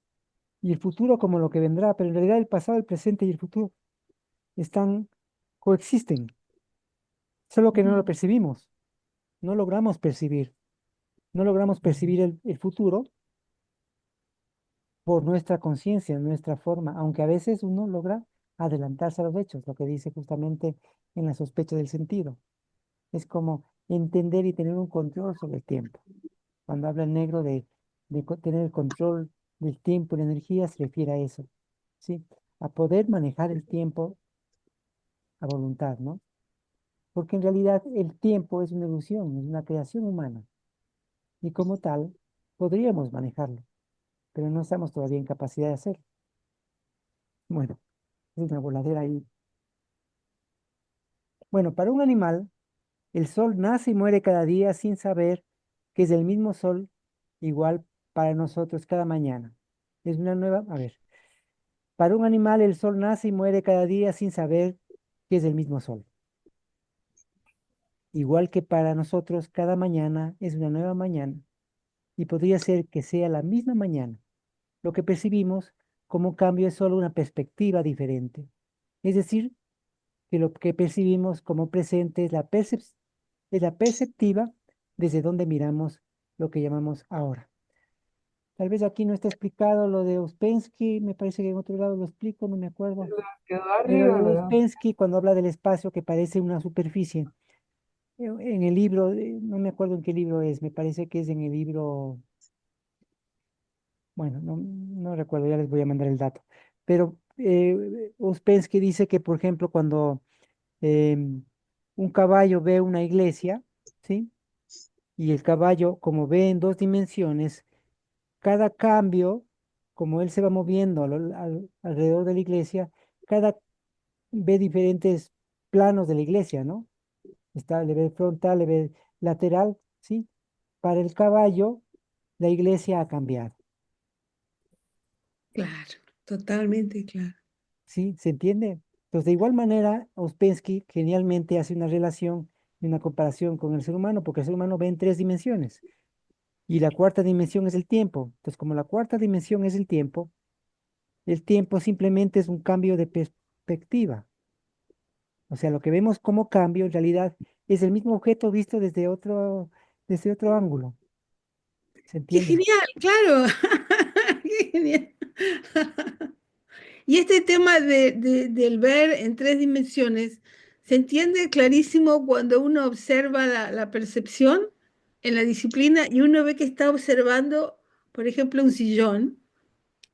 y el futuro como lo que vendrá, pero en realidad el pasado, el presente y el futuro están, coexisten, solo que no lo percibimos, no logramos percibir, no logramos percibir el futuro por nuestra conciencia, nuestra forma, aunque a veces uno logra adelantarse a los hechos, lo que dice justamente en la sospecha del sentido. Es como entender y tener un control sobre el tiempo. Cuando habla el negro de tener el control del tiempo y la energía, se refiere a eso, ¿sí? A poder manejar el tiempo a voluntad, ¿no? Porque en realidad el tiempo es una ilusión, es una creación humana y como tal podríamos manejarlo, pero no estamos todavía en capacidad de hacerlo. Bueno, es una voladera ahí. Bueno, para un animal, el sol nace y muere cada día sin saber que es el mismo sol igual para nosotros cada mañana. Es una nueva, a ver, para un animal el sol nace y muere cada día sin saber que es el mismo sol. Igual que para nosotros cada mañana es una nueva mañana y podría ser que sea la misma mañana. Lo que percibimos cómo cambio es solo una perspectiva diferente. Es decir, que lo que percibimos como presente es es la perceptiva desde donde miramos lo que llamamos ahora. Tal vez aquí no está explicado lo de Ouspensky, me parece que en otro lado lo explico, no me acuerdo. Quedó Pero arriba, lo de ¿verdad? Ouspensky, cuando habla del espacio que parece una superficie, en el libro, no me acuerdo en qué libro es, me parece que es en el libro, bueno, no recuerdo, ya les voy a mandar el dato. Pero Ouspensky dice que, por ejemplo, cuando em, un caballo ve una iglesia, ¿sí? Y el caballo, como ve en dos dimensiones, cada cambio, como él se va moviendo alrededor de la iglesia, cada ve diferentes planos de la iglesia, ¿no? Le ve frontal, le ve lateral, ¿sí? Para el caballo, la iglesia ha cambiado, Claro, totalmente claro. ¿sí? ¿Se entiende? Entonces, de igual manera, Ouspensky genialmente hace una relación y una comparación con el ser humano, porque el ser humano ve en tres dimensiones. Y la cuarta dimensión es el tiempo. Entonces, como la cuarta dimensión es el tiempo simplemente es un cambio de perspectiva. O sea, lo que vemos como cambio en realidad es el mismo objeto visto desde otro ángulo. ¿Se ¡Qué entiende? genial! Claro, qué genial. Y este tema del ver en tres dimensiones se entiende clarísimo cuando uno observa la percepción en la disciplina y uno ve que está observando, por ejemplo, un sillón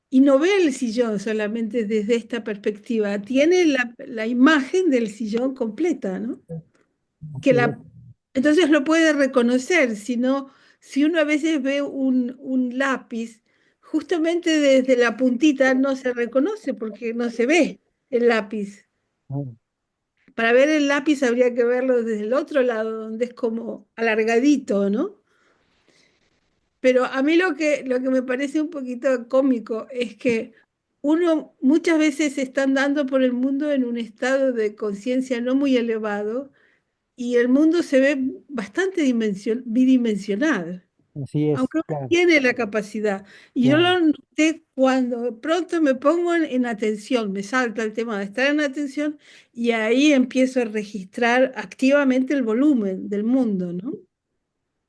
y no ve el sillón solamente desde esta perspectiva, tiene la imagen del sillón completa, ¿no? Que Así es. la, entonces lo puede reconocer, si uno a veces ve un lápiz, justamente desde la puntita no se reconoce porque no se ve el lápiz. Bueno, Para ver el lápiz habría que verlo desde el otro lado, donde es como alargadito, ¿no? Pero a mí lo que me parece un poquito cómico es que uno muchas veces está andando por el mundo en un estado de conciencia no muy elevado y el mundo se ve bastante bidimensional, así es, aunque uno claro, tiene la capacidad. Y yo claro. lo noté cuando de pronto me pongo en atención, me salta el tema de estar en atención y ahí empiezo a registrar activamente el volumen del mundo, ¿no?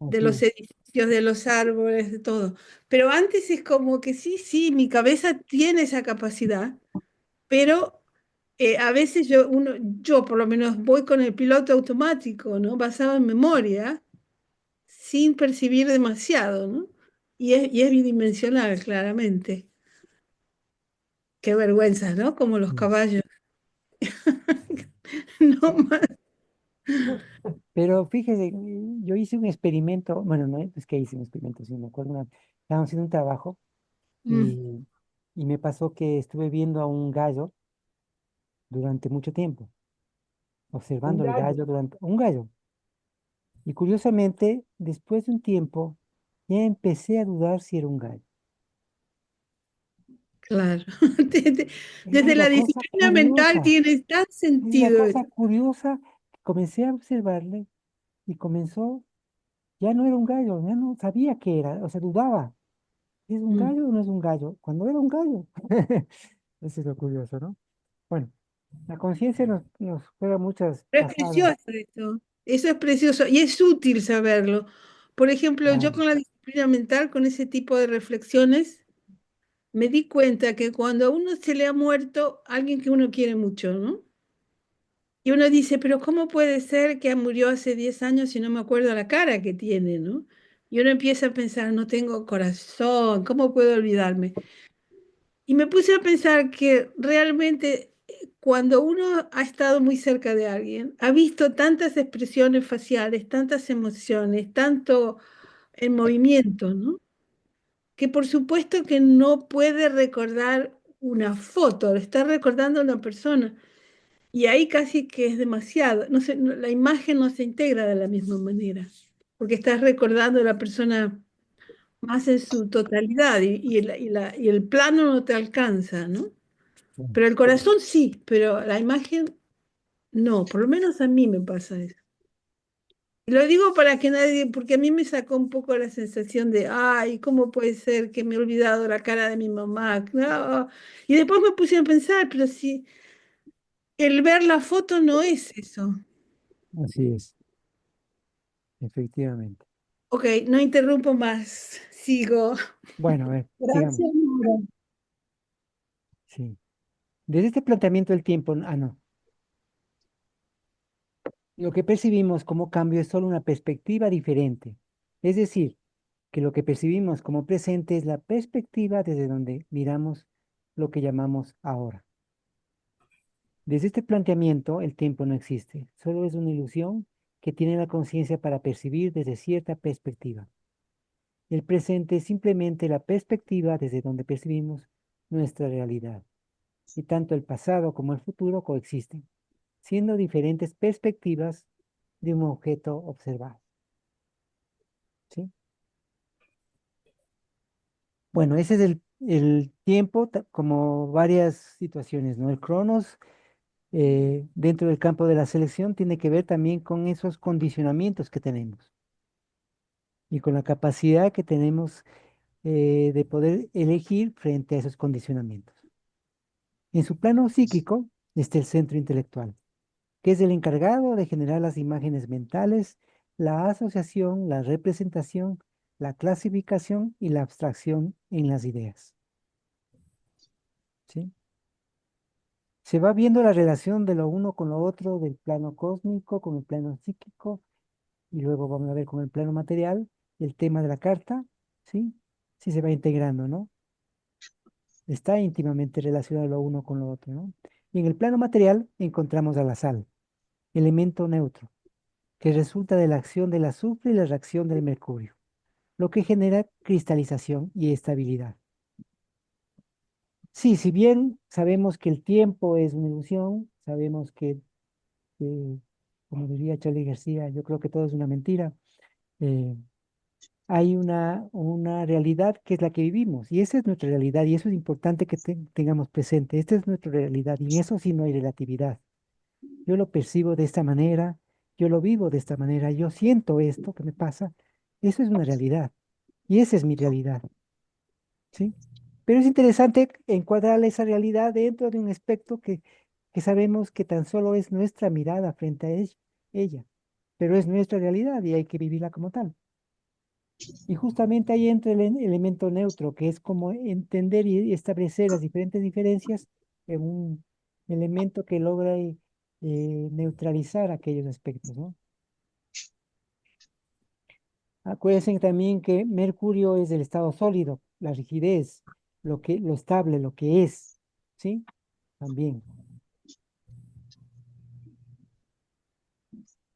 De Así los es. edificios, de los árboles, de todo. Pero antes es como que sí, sí, mi cabeza tiene esa capacidad, pero a veces yo por lo menos voy con el piloto automático, ¿no? Basado en memoria, sin percibir demasiado, ¿no? Y es bidimensional, claramente. Qué vergüenza, ¿no? Como los Mm. caballos. No más. Pero fíjese, yo hice un experimento, bueno, no es que hice un experimento, sí, me acuerdo, estábamos haciendo un trabajo Mm, y, y me pasó que estuve viendo a un gallo durante mucho tiempo, Un observando el gallo. gallo durante un gallo. Y curiosamente, después de un tiempo, ya empecé a dudar si era un gallo. claro. Era Desde una la cosa disciplina mental curiosa, tiene tan es una sentido eso. cosa curiosa que comencé a observarle y comenzó, ya no era un gallo, ya no sabía qué era, o sea, dudaba, ¿es un Mm. gallo o no es un gallo? Cuando era un gallo. Eso es lo curioso, ¿no? Bueno, la conciencia nos juega muchas Pero es pasadas. precioso eso. Eso es precioso y es útil saberlo. Por ejemplo, yo Claro, con la disciplina mental, con ese tipo de reflexiones, me di cuenta que cuando a uno se le ha muerto alguien que uno quiere mucho, ¿no? Y uno dice, pero ¿cómo puede ser que murió hace 10 años y no me acuerdo la cara que tiene, ¿no? Y uno empieza a pensar, no tengo corazón, ¿cómo puedo olvidarme? Y me puse a pensar que realmente cuando uno ha estado muy cerca de alguien, ha visto tantas expresiones faciales, tantas emociones, tanto en movimiento, ¿no? Que por supuesto que no puede recordar una foto, está recordando a una persona. Y ahí casi que es demasiado. No sé, la imagen no se integra de la misma manera, porque estás recordando a la persona más en su totalidad y el plano no te alcanza, ¿no? sí. Pero el corazón sí, pero la imagen no, por lo menos a mí me pasa eso. Lo digo para que nadie, porque a mí me sacó un poco la sensación de, ay, ¿cómo puede ser que me he olvidado la cara de mi mamá? No. Y después me puse a pensar, pero si el ver la foto no es eso. Así es, efectivamente. Ok, no interrumpo más, sigo. Bueno, a ver, sigamos. Gracias, Nora. Sí. Desde este planteamiento del tiempo, no. Lo que percibimos como cambio es solo una perspectiva diferente. Es decir, que lo que percibimos como presente es la perspectiva desde donde miramos lo que llamamos ahora. Desde este planteamiento, el tiempo no existe, solo es una ilusión que tiene la conciencia para percibir desde cierta perspectiva. El presente es simplemente la perspectiva desde donde percibimos nuestra realidad, y tanto el pasado como el futuro coexisten, siendo diferentes perspectivas de un objeto observado. ¿Sí? Bueno, ese es el tiempo como varias situaciones, ¿no? El cronos dentro del campo de la selección tiene que ver también con esos condicionamientos que tenemos y con la capacidad que tenemos de poder elegir frente a esos condicionamientos. En su plano psíquico está el centro intelectual, que es el encargado de generar las imágenes mentales, la asociación, la representación, la clasificación y la abstracción en las ideas. ¿Sí? Se va viendo la relación de lo uno con lo otro, del plano cósmico con el plano psíquico, y luego vamos a ver con el plano material, el tema de la carta, ¿sí? Sí se va integrando, ¿no? Está íntimamente relacionado lo uno con lo otro, ¿no? Y en el plano material encontramos a la sal, elemento neutro, que resulta de la acción del azufre y la reacción del mercurio, lo que genera cristalización y estabilidad. Sí, si bien sabemos que el tiempo es una ilusión, sabemos que como diría Charlie García, yo creo que todo es una mentira. eh, Hay una realidad que es la que vivimos y esa es nuestra realidad y eso es importante que tengamos presente. Esta es nuestra realidad y en eso sí no hay relatividad. Yo lo percibo de esta manera, yo lo vivo de esta manera, yo siento esto que me pasa. Eso es una realidad y esa es mi realidad, ¿sí? Pero es interesante encuadrar esa realidad dentro de un aspecto que sabemos que tan solo es nuestra mirada frente a ella, pero es nuestra realidad y hay que vivirla como tal. Y justamente ahí entra el elemento neutro, que es como entender y establecer las diferentes diferencias en un elemento que logra neutralizar aquellos aspectos, ¿no? Acuérdense también que Mercurio es el estado sólido, la rigidez, lo estable, lo que es, ¿sí? También.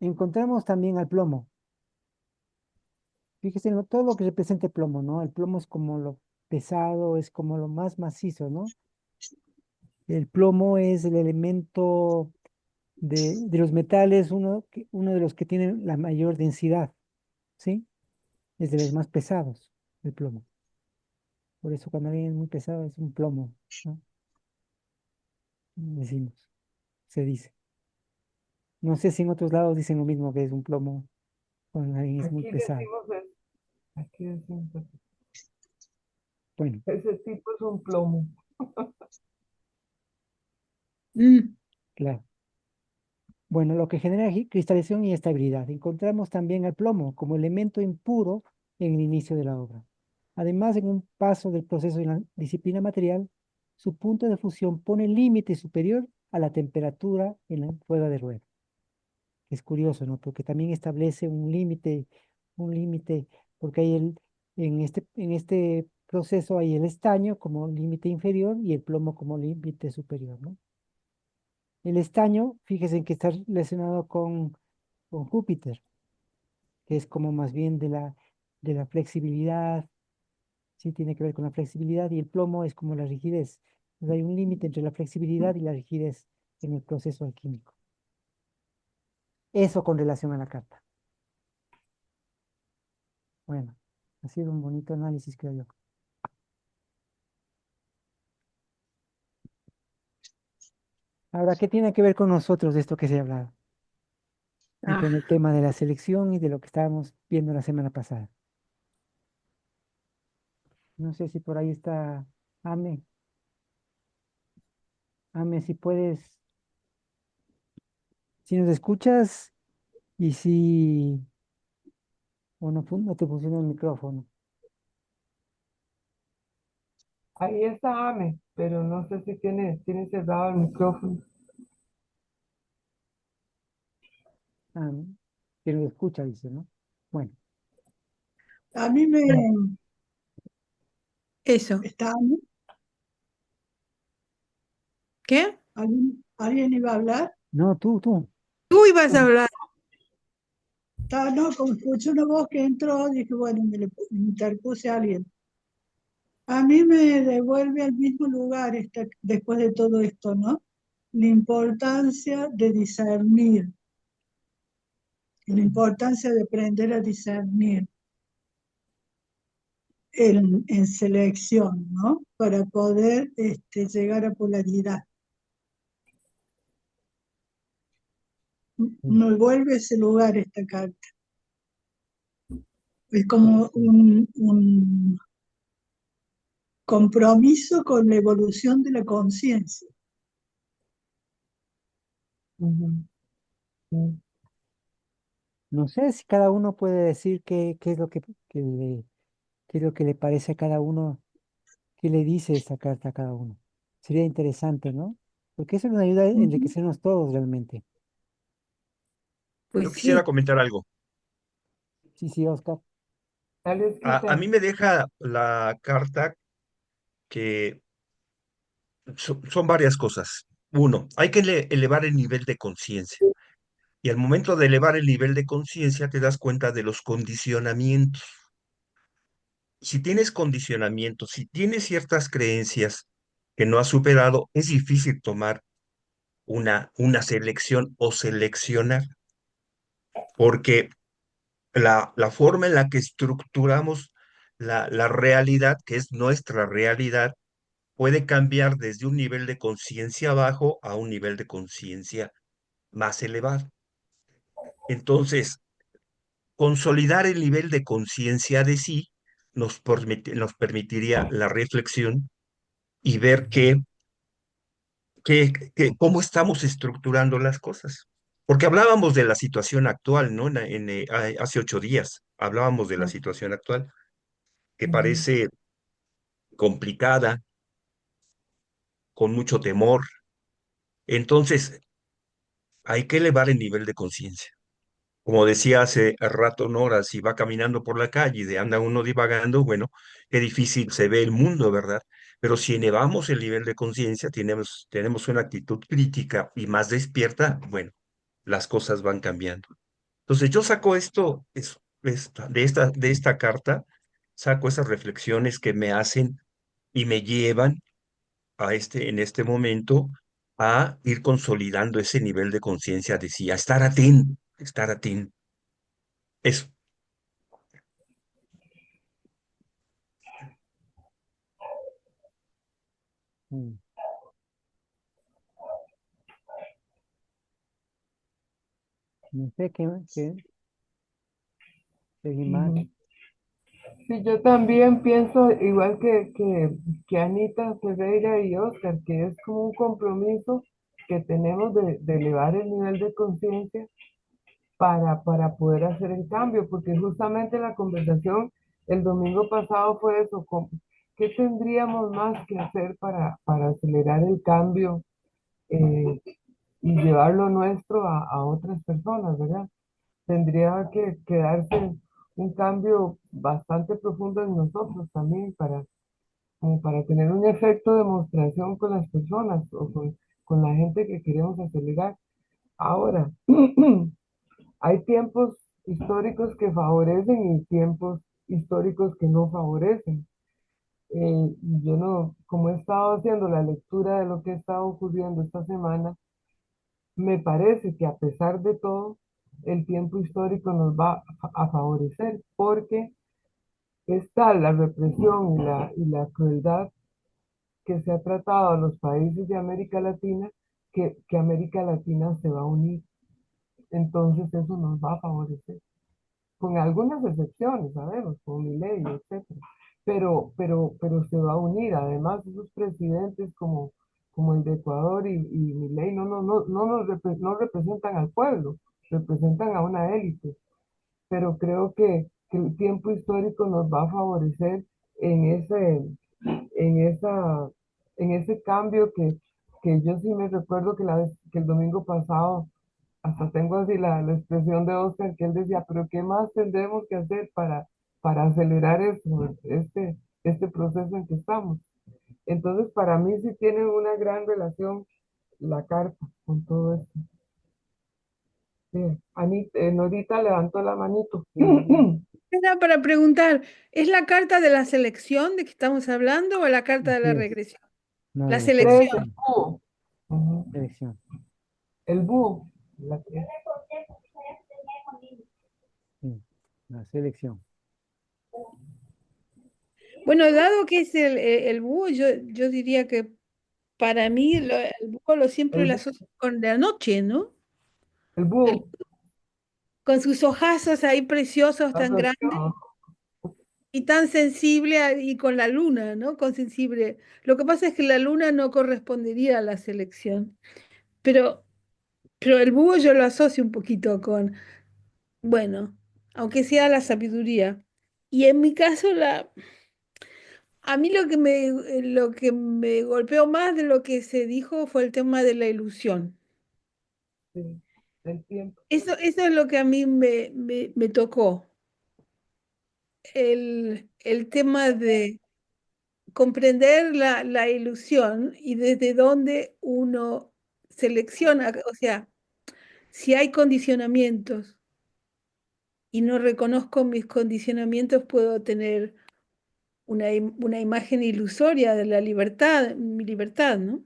Encontramos también al plomo. Fíjese en todo lo que representa el plomo, ¿no? El plomo es como lo pesado, es como lo más macizo, ¿no? El plomo es el elemento de los metales, uno de los que tiene la mayor densidad, ¿sí? Es de los más pesados, el plomo. Por eso cuando alguien es muy pesado es un plomo, ¿no? Decimos, se dice. No sé si en otros lados dicen lo mismo que es un plomo cuando alguien es muy Aquí pesado. decimos eso. Aquí decimos eso. Bueno, Ese tipo es un plomo. claro. Bueno, lo que genera cristalización y estabilidad. Encontramos también al plomo como elemento impuro en el inicio de la obra. Además, en un paso del proceso de la disciplina material, su punto de fusión pone límite superior a la temperatura en la prueba de rueda. Es curioso, ¿no? Porque también establece un límite, porque en este proceso hay el estaño como límite inferior y el plomo como límite superior, ¿no? El estaño, fíjense en que está relacionado con Júpiter, que es como más bien de la flexibilidad, sí tiene que ver con la flexibilidad, y el plomo es como la rigidez. Entonces hay un límite entre la flexibilidad y la rigidez en el proceso alquímico. Eso con relación a la carta. Bueno, ha sido un bonito análisis, creo yo. Ahora, ¿qué tiene que ver con nosotros de esto que se ha hablado? y con el Ah, tema de la selección y de lo que estábamos viendo la semana pasada. No sé si por ahí está Ame. Ame, si puedes, si nos escuchas y si, o no, no te funciona el micrófono. Ahí está Ame, pero no sé si tiene cerrado el micrófono. Ame, que nos escucha, dice, ¿no? Bueno, A mí me eso. está, ¿Qué? ¿alguien iba a hablar? no, tú. Tú ibas a hablar. No, como escuché una voz que entró, dije, bueno, me interpuse a alguien. A mí me devuelve al mismo lugar después de todo esto, ¿no? La importancia de discernir, la importancia de aprender a discernir en selección, ¿no? Para poder llegar a polaridad. Sí, Me vuelve a ese lugar esta carta. Es como sí. un compromiso con la evolución de la conciencia. Ujú, sí. No sé si cada uno puede decir qué es lo qué es lo que le parece a cada uno, qué le dice esta carta a cada uno. Sería interesante, ¿no? Porque eso nos ayuda a Ujú. enriquecernos todos realmente. Yo Pues quisiera sí, comentar algo. Sí, sí, Oscar. Dale, A Cristian. mí me deja la carta que son varias cosas. Uno, hay que elevar el nivel de conciencia. Y al momento de elevar el nivel de conciencia te das cuenta de los condicionamientos. Si tienes condicionamientos, si tienes ciertas creencias que no has superado, es difícil tomar una selección o seleccionar, porque la forma en la que estructuramos la realidad, que es nuestra realidad, puede cambiar desde un nivel de conciencia bajo a un nivel de conciencia más elevado. Entonces, consolidar el nivel de conciencia de sí nos permitiría la reflexión y ver cómo estamos estructurando las cosas. Porque hablábamos de la situación actual, ¿no? Hace 8 días hablábamos de la situación actual, que Ujú. parece complicada, con mucho temor. Entonces, hay que elevar el nivel de conciencia. Como decía hace rato Nora, si va caminando por la calle y anda uno divagando, bueno, qué difícil se ve el mundo, ¿verdad? Pero si elevamos el nivel de conciencia, tenemos una actitud crítica y más despierta, bueno, las cosas van cambiando. Entonces yo saco de esta carta, saco esas reflexiones que me hacen y me llevan en este momento, a ir consolidando ese nivel de conciencia de sí, a estar atento, estar atento. Eso. Mm, No sé si alguien más. Ujú. Sí, yo también pienso, igual que Anita Ferreira y Oscar, que es como un compromiso que tenemos de elevar el nivel de conciencia para poder hacer el cambio, porque justamente la conversación el domingo pasado fue eso, ¿qué tendríamos más que hacer para acelerar el cambio eh, y llevarlo nuestro a otras personas, ¿verdad? Tendría que darse un cambio bastante profundo en nosotros también como para tener un efecto de demostración con las personas o con la gente que queremos acelerar. Ahora, hay tiempos históricos que favorecen y tiempos históricos que no favorecen. Y yo no, como he estado haciendo la lectura de lo que ha estado ocurriendo esta semana, me parece que a pesar de todo, el tiempo histórico nos va a favorecer porque está la represión y la crueldad que se ha tratado a los países de América Latina, que América Latina se va a unir. entonces eso nos va a favorecer. Con algunas excepciones, sabemos, con Milei, etcétera. Pero se va a unir. Además, esos presidentes como el de Ecuador y Milei no representan al pueblo, representan a una élite. Pero creo que el tiempo histórico nos va a favorecer en en esa, en ese cambio que yo sí me recuerdo que el domingo pasado, hasta tengo así la expresión de Oscar, que él decía, pero ¿qué más tendremos que hacer para acelerar este proceso en que estamos? Entonces, para mí sí tiene una gran relación la carta con todo esto. Bien, Norita levantó la manito. Era para preguntar, ¿es la carta de la selección de que estamos hablando o la carta de Así la es. regresión? No, La de la Tres, selección. el búho. Ujú. selección. El búho. La tres. Sí, la selección. Bueno, dado que es el búho, yo diría que para mí el búho siempre El, lo bú- asocio con la noche, ¿no? el El- búho. con sus ojazos ahí preciosos, tan grandes Asoció. y tan sensible y con la luna, ¿no? Con sensible. Lo que pasa es que la luna no correspondería a la selección, pero, pero el búho yo lo asocio un poquito con, bueno, aunque sea la sabiduría. Y en mi caso, a mí lo que me golpeó más de lo que se dijo fue el tema de la ilusión. Sí, el tiempo. Eso es lo que a mí me tocó, el tema de comprender la ilusión y desde dónde uno selecciona, o sea, si hay condicionamientos y no reconozco mis condicionamientos, puedo tener una imagen ilusoria de la libertad, mi libertad, ¿no?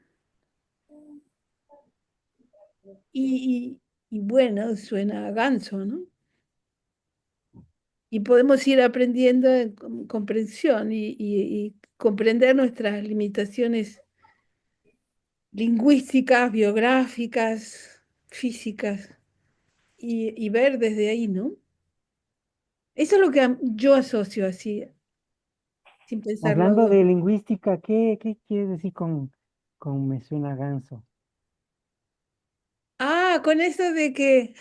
Y bueno, suena a ganso, ¿no? Y podemos ir aprendiendo en comprensión y comprender nuestras limitaciones lingüísticas, biográficas, físicas, y ver desde ahí, ¿no? Eso es lo que yo asocio así, sin pensarlo Hablando dos. de lingüística, ¿qué quieres decir con me suena ganso? Ah, con eso de que,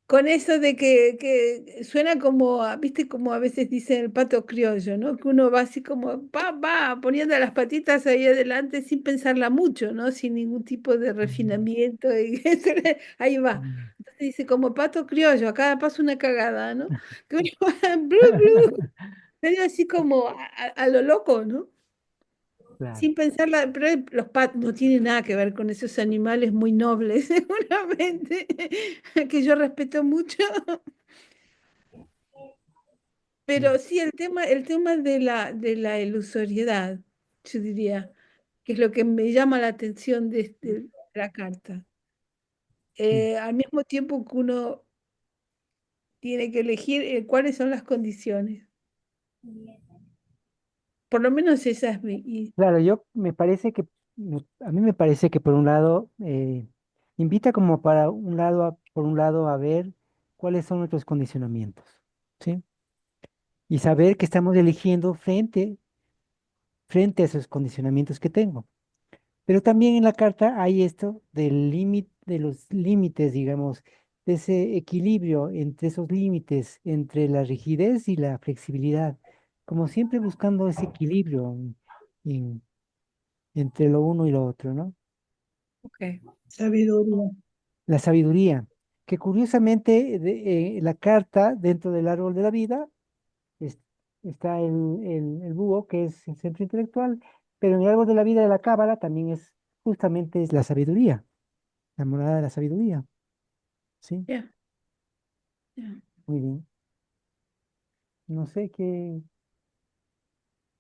con eso de que suena como, viste, como a veces dicen el pato criollo, ¿no? Que uno va así como, va, poniendo las patitas ahí adelante sin pensarla mucho, ¿no? Sin ningún tipo de Mm, refinamiento, y ahí va. mm. Entonces dice, como pato criollo, a cada paso una cagada, ¿no? Que uno va, blu, blu, medio así como a lo loco, ¿no? Claro. Sin pensarla, pero los patos no tienen nada que ver con esos animales muy nobles, seguramente, que yo respeto mucho. Sí, Pero sí, el tema de la ilusoriedad, yo diría, que es lo que me llama la atención de la carta. sí. Al mismo tiempo que uno tiene que elegir cuáles son las condiciones. Por lo menos esa es Claro, yo me parece que, a mí me parece que por un lado, invita como para un lado, por un lado a ver cuáles son nuestros condicionamientos, ¿sí? Y saber que estamos eligiendo frente a esos condicionamientos que tengo. Pero también en la carta hay esto del límite, de los límites, digamos, de ese equilibrio entre esos límites, entre la rigidez y la flexibilidad, como siempre buscando ese equilibrio entre lo uno y lo otro, ¿no? Ok. Sabiduría. La sabiduría, que curiosamente la carta dentro del árbol de la vida es- está el búho, que es el centro intelectual, pero en el árbol de la vida de la cábala también es justamente es la sabiduría, la morada de la sabiduría, ¿sí? Ya, ya. Muy bien. No sé qué,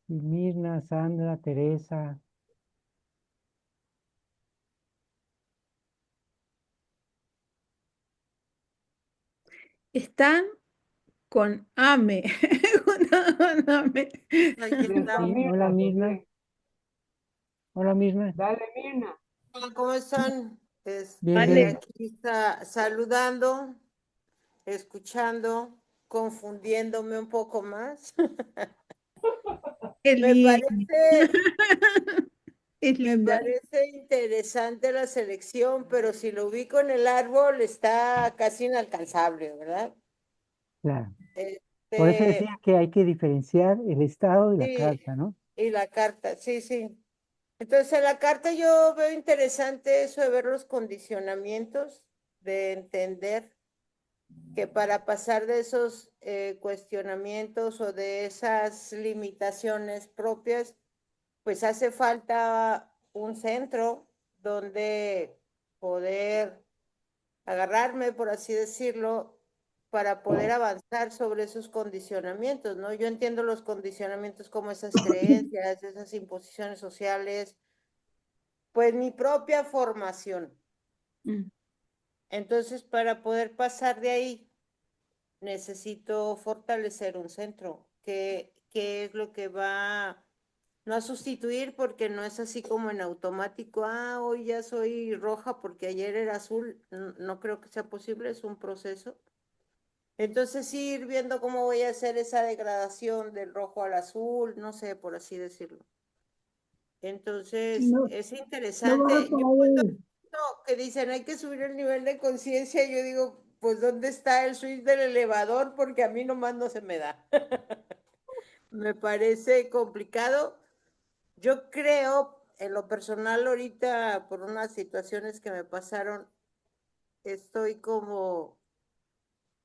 si Mirna, Sandra, Teresa, Están con AME. Con AME. Aquí Y está sí, estamos. hola Mirna Mirna, también. hola Mirna, Dale, Mirna. Hola, ¿cómo están? Bien, bien. Aquí está saludando, escuchando, confundiéndome un poco más. Qué Me lindo. parece, Es me linda. parece interesante la selección, pero si lo ubico en el árbol está casi inalcanzable, ¿verdad? Claro. Por eso Este, decía que hay que diferenciar el estado y la sí, carta, ¿no? y la carta, sí, sí. Entonces, en la carta yo veo interesante eso de ver los condicionamientos, de entender que para pasar de esos cuestionamientos o de esas limitaciones propias, pues hace falta un centro donde poder agarrarme, por así decirlo, para poder avanzar sobre esos condicionamientos, ¿no? Yo entiendo los condicionamientos como esas creencias, esas imposiciones sociales, pues mi propia formación. Mm. Entonces, para poder pasar de ahí, necesito fortalecer un centro, que es lo que va, no a sustituir, porque no es así como en automático, hoy ya soy roja porque ayer era azul, no creo que sea posible, es un proceso. Entonces, sí, ir viendo cómo voy a hacer esa degradación del rojo al azul, no sé, por así decirlo. Entonces, No, es no vas a interesante. Yo cuando poder. que dicen hay que subir el nivel de conciencia, yo digo, pues ¿dónde está el switch del elevador? Porque a mí nomás no se me da. Me parece complicado. Yo creo, en lo personal ahorita, por unas situaciones que me pasaron, estoy como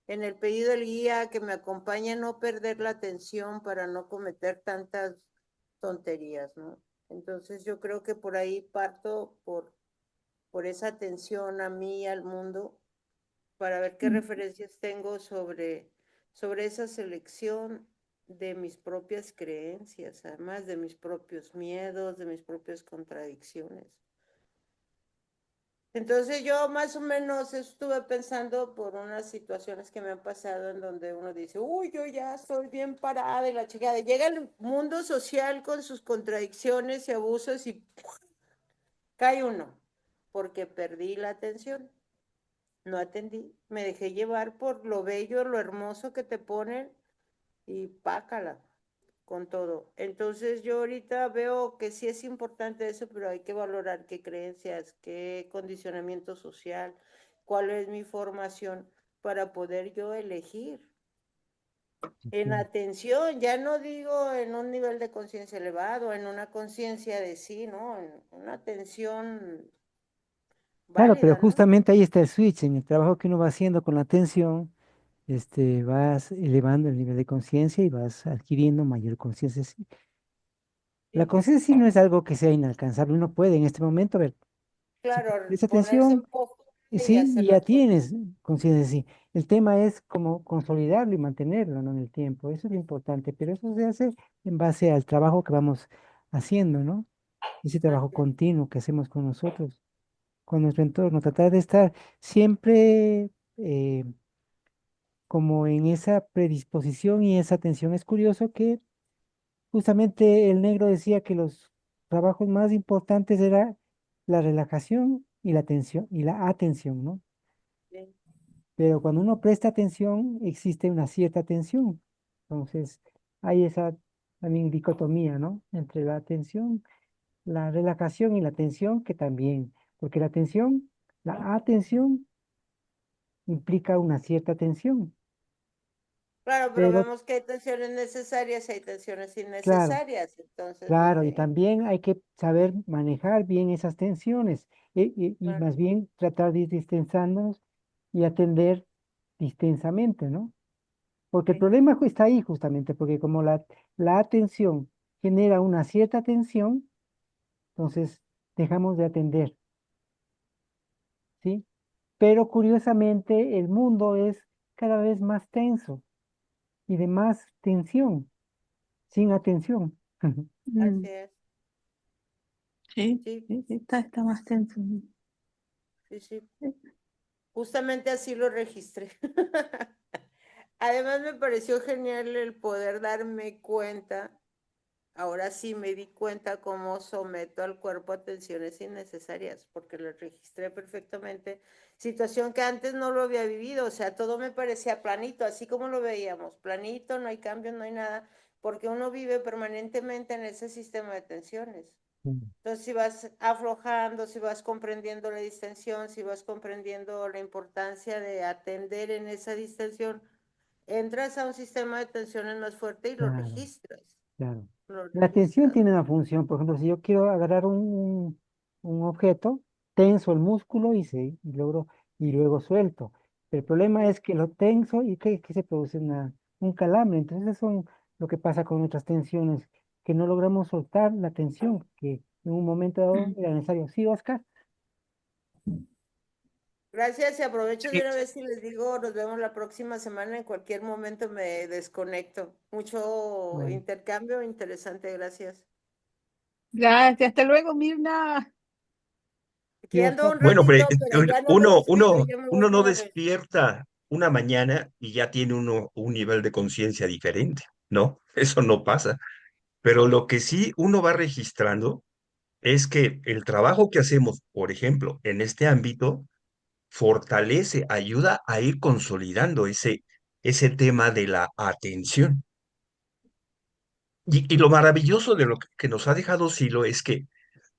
en el pedido del guía que me acompañe a no perder la atención para no cometer tantas tonterías, ¿no? Entonces yo creo que por ahí parto por esa atención a mí, al mundo, para ver qué referencias tengo sobre esa selección de mis propias creencias, además de mis propios miedos, de mis propias contradicciones. Entonces yo más o menos estuve pensando por unas situaciones que me han pasado en donde uno dice, uy, yo ya estoy bien parada y la chica llega el mundo social con sus contradicciones y abusos y ¡puf! Cae uno, porque perdí la atención. No atendí, me dejé llevar por lo bello, lo hermoso que te ponen y pácala con todo. Entonces yo ahorita veo que sí es importante eso, pero hay que valorar qué creencias, qué condicionamiento social, cuál es mi formación para poder yo elegir. En Sí. atención, ya no digo en un nivel de conciencia elevado, en una conciencia de sí, ¿no? En una atención Claro, pero válida, ¿no? justamente ahí está el switch, en el trabajo que uno va haciendo con la atención, vas elevando el nivel de conciencia y vas adquiriendo mayor conciencia. Sí. La Sí. conciencia sí no es algo que sea inalcanzable, uno puede en este momento ver, si Claro, presta ponerse en atención, poco y sí, hacer y ya las cosas. tienes conciencia, sí. El tema es cómo consolidarlo y mantenerlo, ¿no? En el tiempo, eso es lo importante, pero eso se hace en base al trabajo que vamos haciendo, ¿no? Ese trabajo Así es. continuo que hacemos con nosotros, con nuestro entorno, tratar de estar siempre como en esa predisposición y esa atención. Es curioso que justamente el negro decía que los trabajos más importantes era la relajación y la atención, ¿no? Sí. Pero cuando uno presta atención, existe una cierta atención. Entonces, hay esa también dicotomía, ¿no? Entre la atención, la relajación y la atención, que también, porque la atención implica una cierta atención, Claro, pero pero vemos que hay tensiones necesarias y hay tensiones claro, innecesarias. Entonces, claro, y donde, también hay que saber manejar bien esas tensiones y claro, más bien tratar de ir distensándonos y atender distensamente, ¿no? Porque el sí, problema está ahí justamente, porque como la atención genera una cierta tensión, entonces dejamos de atender, ¿sí? Pero curiosamente el mundo es cada vez más tenso y de más tensión, sin atención. así Mm. es. Sí, Sí, sí, está más tenso. sí, sí. Justamente así lo registré. Además, me pareció genial el poder darme cuenta Ahora sí me di cuenta cómo someto al cuerpo a tensiones innecesarias, porque lo registré perfectamente. Situación que antes no lo había vivido, o sea, todo me parecía planito, así como lo veíamos, planito, no hay cambio, no hay nada, porque uno vive permanentemente en ese sistema de tensiones. Mm. Entonces, si vas aflojando, si vas comprendiendo la distensión, si vas comprendiendo la importancia de atender en esa distensión, entras a un sistema de tensiones más fuerte y lo Claro, registras. claro. Lo La tensión registras. tiene una función, por ejemplo, si yo quiero agarrar un objeto, tenso el músculo y luego suelto. El problema es que lo tenso y que se produce un calambre. Entonces, eso es lo que pasa con nuestras tensiones, que no logramos soltar la tensión, que en un momento dado era necesario. Sí, Oscar. Gracias y aprovecho de Sí, una vez y les digo, nos vemos la próxima semana, en cualquier momento me desconecto. Mucho Bueno, intercambio interesante, gracias. Gracias, hasta luego, Mirna. sí, Aquí ando Oscar. un bueno, ratito, pero ya no me despido, ya me voy uno no para ver. despierta una mañana y ya tiene uno un nivel de conciencia diferente, ¿no? Eso no pasa. Pero lo que sí uno va registrando es que el trabajo que hacemos, por ejemplo, en este ámbito, fortalece, ayuda a ir consolidando ese tema de la atención. Y lo maravilloso de lo que nos ha dejado Silo es que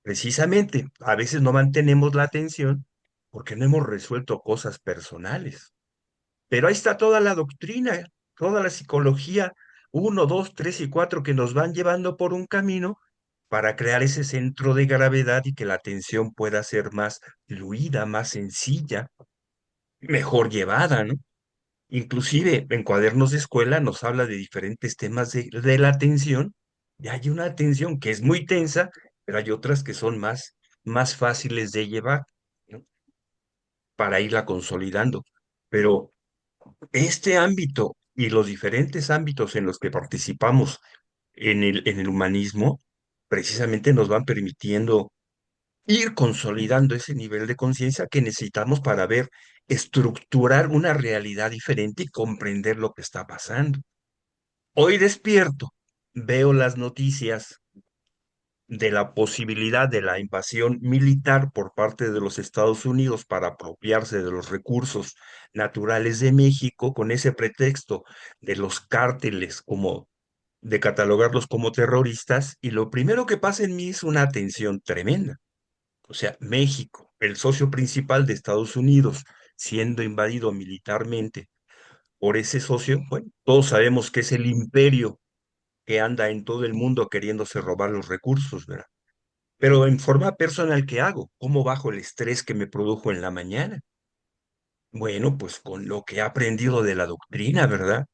precisamente a veces no mantenemos la atención porque no hemos resuelto cosas personales. Pero ahí está toda la doctrina, toda la psicología, uno, dos, tres y cuatro, que nos van llevando por un camino para crear ese centro de gravedad y que la atención pueda ser más fluida, más sencilla, mejor llevada, ¿no? Inclusive en cuadernos de escuela nos habla de diferentes temas de la atención, y hay una atención que es muy tensa, pero hay otras que son más fáciles de llevar, ¿no? Para irla consolidando. Pero este ámbito y los diferentes ámbitos en los que participamos en el humanismo, precisamente nos van permitiendo ir consolidando ese nivel de conciencia que necesitamos para ver, estructurar una realidad diferente y comprender lo que está pasando. Hoy despierto, veo las noticias de la posibilidad de la invasión militar por parte de los Estados Unidos para apropiarse de los recursos naturales de México con ese pretexto de los cárteles, como de catalogarlos como terroristas, y lo primero que pasa en mí es una tensión tremenda. O sea, México, el socio principal de Estados Unidos, siendo invadido militarmente por ese socio, bueno, todos sabemos que es el imperio que anda en todo el mundo queriéndose robar los recursos, ¿verdad? Pero en forma personal, ¿qué hago? ¿Cómo bajo el estrés que me produjo en la mañana? Bueno, pues con lo que he aprendido de la doctrina, ¿verdad?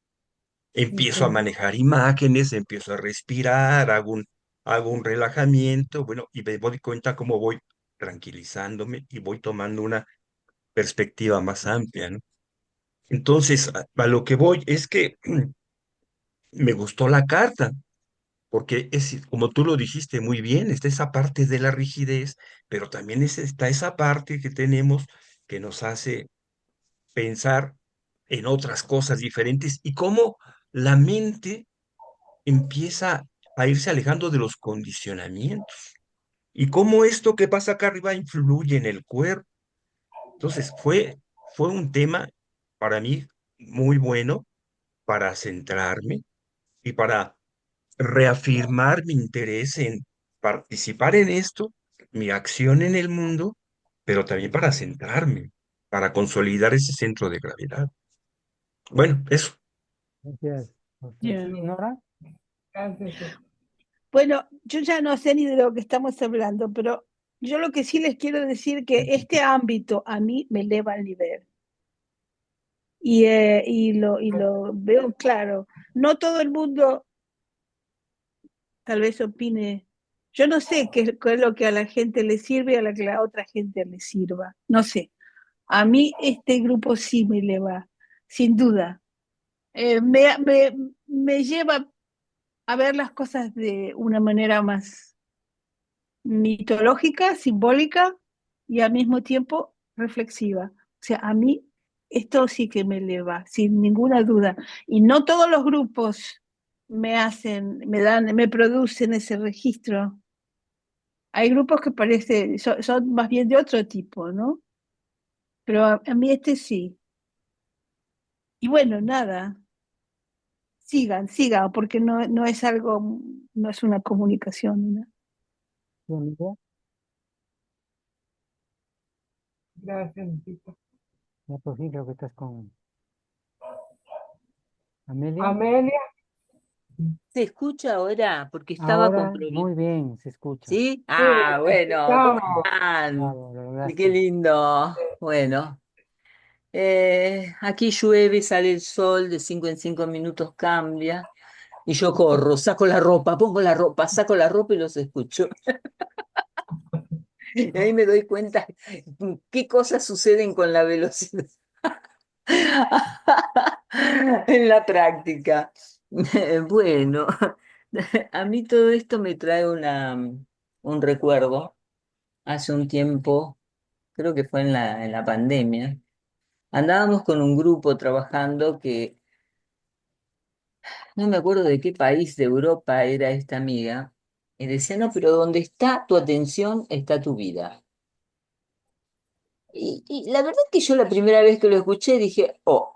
Empiezo a Ok. manejar imágenes, empiezo a respirar, hago un relajamiento, bueno, y me doy cuenta cómo voy tranquilizándome y voy tomando una perspectiva más amplia, ¿no? Entonces, a lo que voy es que me gustó la carta, porque es, como tú lo dijiste muy bien, está esa parte de la rigidez, pero también está esa parte que tenemos que nos hace pensar en otras cosas diferentes y cómo la mente empieza a irse alejando de los condicionamientos y cómo esto que pasa acá arriba influye en el cuerpo. Entonces, fue un tema para mí muy bueno para centrarme y para reafirmar mi interés en participar en esto, mi acción en el mundo, pero también para centrarme, para consolidar ese centro de gravedad. Bueno, eso. Gracias, Oscar. Ya. Sí, Nora. Gracias. Bueno, yo ya no sé ni de lo que estamos hablando, pero yo lo que sí les quiero decir que este ámbito a mí me eleva el nivel y lo veo claro. No todo el mundo tal vez opine. Yo no sé qué es lo que a la gente le sirve y a la que la otra gente le sirva. No sé. A mí este grupo sí me eleva, sin duda. Me lleva a ver las cosas de una manera más mitológica, simbólica y al mismo tiempo reflexiva. O sea, a mí esto sí que me eleva, sin ninguna duda. Y no todos los grupos me producen ese registro. Hay grupos que son más bien de otro tipo, ¿no? Pero a mí este sí. Y bueno, nada, sigan, porque no es algo, no es una comunicación, ¿no? ¿Sí, amiga? Gracias, Lupita. Ya por fin creo que estás con Amelia. Amelia, ¿Se escucha ahora? Porque estaba con Ahora, problemas. muy bien, se escucha. ¿Sí? sí, Ah, te bueno, ¿cómo escuchamos. están? Bravo, lo Qué lograste. lindo. Bueno, aquí llueve, sale el sol, de 5 en 5 minutos cambia. Y yo corro, saco la ropa, pongo la ropa, saco la ropa y los escucho. Y ahí me doy cuenta qué cosas suceden con la velocidad en la práctica. Bueno, a mí todo esto me trae un recuerdo. Hace un tiempo, creo que fue en la pandemia, andábamos con un grupo trabajando que no me acuerdo de qué país de Europa era esta amiga, y decía, no, pero donde está tu atención está tu vida. Y la verdad que yo la primera vez que lo escuché dije, oh,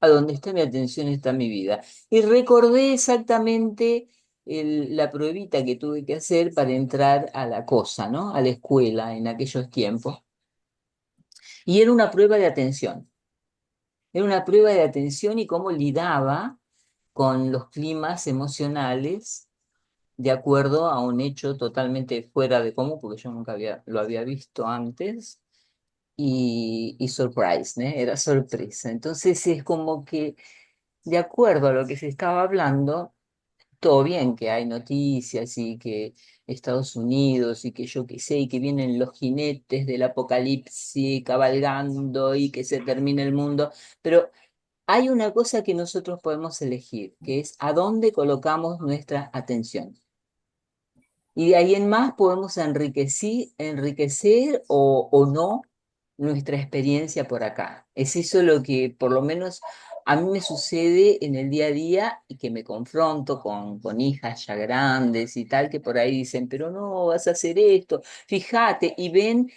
a donde está mi atención está mi vida. Y recordé exactamente la pruebita que tuve que hacer para entrar a la cosa, ¿no? A la escuela en aquellos tiempos. Y era una prueba de atención. Era una prueba de atención y cómo lidaba con los climas emocionales de acuerdo a un hecho totalmente fuera de común, porque yo nunca lo había visto antes, y surprise, ¿no? Era sorpresa. Entonces es como que, de acuerdo a lo que se estaba hablando, todo bien que hay noticias y que Estados Unidos y que yo qué sé, y que vienen los jinetes del apocalipsis cabalgando y que se termina el mundo, pero hay una cosa que nosotros podemos elegir, que es a dónde colocamos nuestra atención. Y de ahí en más podemos enriquecer o no nuestra experiencia por acá. Es eso lo que por lo menos a mí me sucede en el día a día y que me confronto con hijas ya grandes y tal, que por ahí dicen, pero no, vas a hacer esto, fíjate, y ven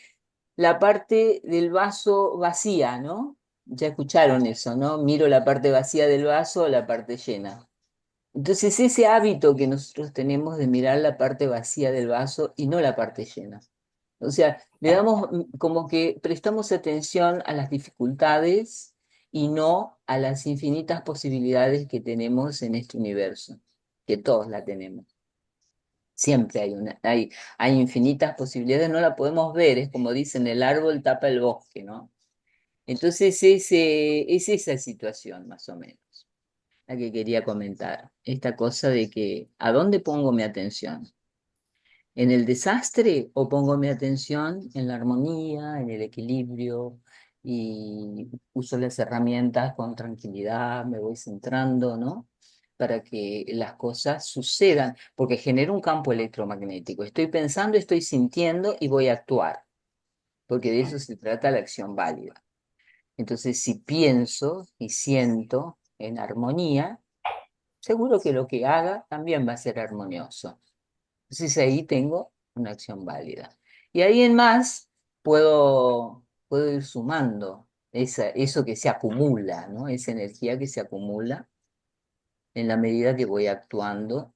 la parte del vaso vacía, ¿no? Ya escucharon eso, ¿no? Miro la parte vacía del vaso o la parte llena. Entonces, ese hábito que nosotros tenemos de mirar la parte vacía del vaso y no la parte llena. O sea, le damos como que prestamos atención a las dificultades y no a las infinitas posibilidades que tenemos en este universo, que todos la tenemos. Siempre hay infinitas posibilidades, no la podemos ver, es como dicen, el árbol tapa el bosque, ¿no? Entonces, es esa situación, más o menos, la que quería comentar. Esta cosa de que, ¿a dónde pongo mi atención? ¿En el desastre o pongo mi atención en la armonía, en el equilibrio y uso las herramientas con tranquilidad, me voy centrando, ¿no? Para que las cosas sucedan, porque genera un campo electromagnético. Estoy pensando, estoy sintiendo y voy a actuar, porque de eso se trata la acción válida. Entonces, si pienso y siento en armonía, seguro que lo que haga también va a ser armonioso. Entonces ahí tengo una acción válida. Y ahí en más puedo ir sumando eso que se acumula, ¿no? Esa energía que se acumula en la medida que voy actuando,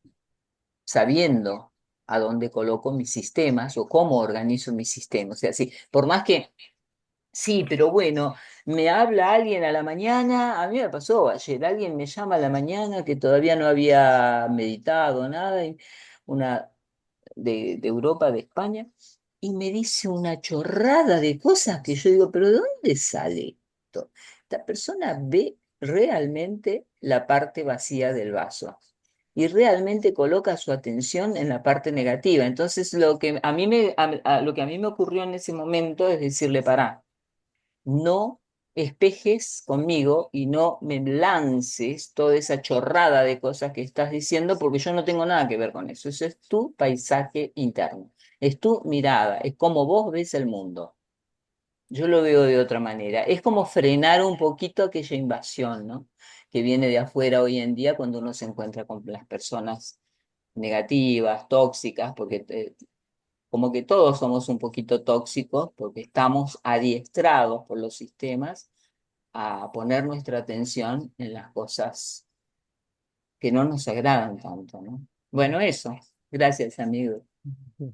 sabiendo a dónde coloco mis sistemas o cómo organizo mis sistemas. O sea, sí, por más que sí, pero bueno, me habla alguien a la mañana, a mí me pasó ayer, alguien me llama a la mañana que todavía no había meditado nada, una de Europa, de España, y me dice una chorrada de cosas que yo digo, pero ¿de dónde sale esto? Esta persona ve realmente la parte vacía del vaso y realmente coloca su atención en la parte negativa. Entonces, lo que a mí me ocurrió en ese momento es decirle, pará, no espejes conmigo y no me lances toda esa chorrada de cosas que estás diciendo porque yo no tengo nada que ver con eso. Eso es tu paisaje interno, es tu mirada, es como vos ves el mundo. Yo lo veo de otra manera. Es como frenar un poquito aquella invasión, ¿no? que viene de afuera hoy en día cuando uno se encuentra con las personas negativas, tóxicas, porque como que todos somos un poquito tóxicos, porque estamos adiestrados por los sistemas a poner nuestra atención en las cosas que no nos agradan tanto, ¿no? Bueno, eso. Gracias, amigo. Sí.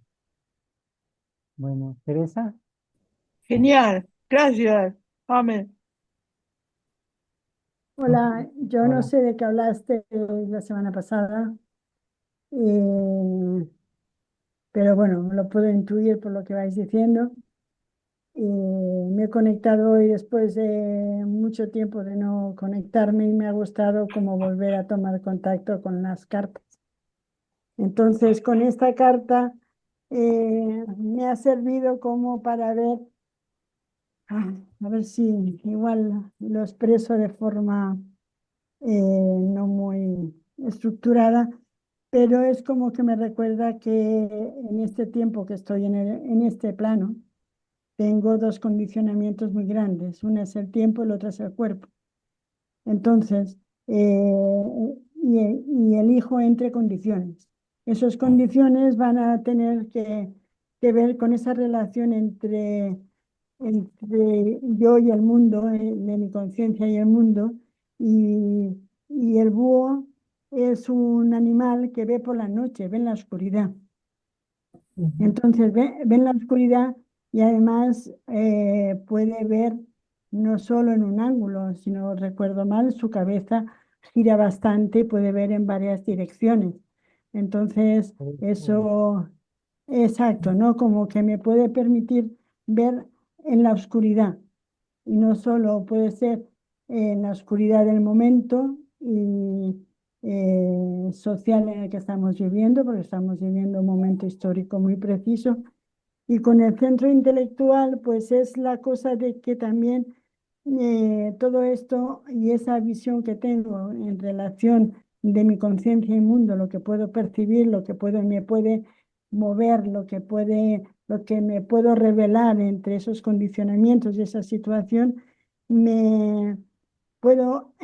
Bueno, Teresa, Genial, gracias. Amén. Hola, yo no hola. sé de qué hablaste la semana pasada, eh, pero bueno, lo puedo intuir por lo que vais diciendo. Me he conectado hoy después de mucho tiempo de no conectarme y me ha gustado como volver a tomar contacto con las cartas. Entonces, con esta carta me ha servido como para ver, a ver si igual lo expreso de forma no muy estructurada, pero es como que me recuerda que en este tiempo que estoy en este plano, tengo dos condicionamientos muy grandes. Una es el tiempo, el otro es el cuerpo. Entonces, y elijo entre condiciones. Esas condiciones van a tener que ver con esa relación entre yo y el mundo, de mi conciencia y el mundo. Y el búho es un animal que ve por la noche, ve en la oscuridad. Entonces ve en la oscuridad y además puede ver no solo en un ángulo, si no recuerdo mal, su cabeza gira bastante y puede ver en varias direcciones. Entonces, eso, exacto, ¿no? Como que me puede permitir ver en la oscuridad. Y no solo puede ser en la oscuridad del momento y social en el que estamos viviendo, porque estamos viviendo un momento histórico muy preciso. Y con el centro intelectual, pues es la cosa de que también todo esto y esa visión que tengo en relación de mi conciencia y mundo, lo que puedo percibir, lo que me puede mover, lo que me puedo revelar entre esos condicionamientos y esa situación, me puedo,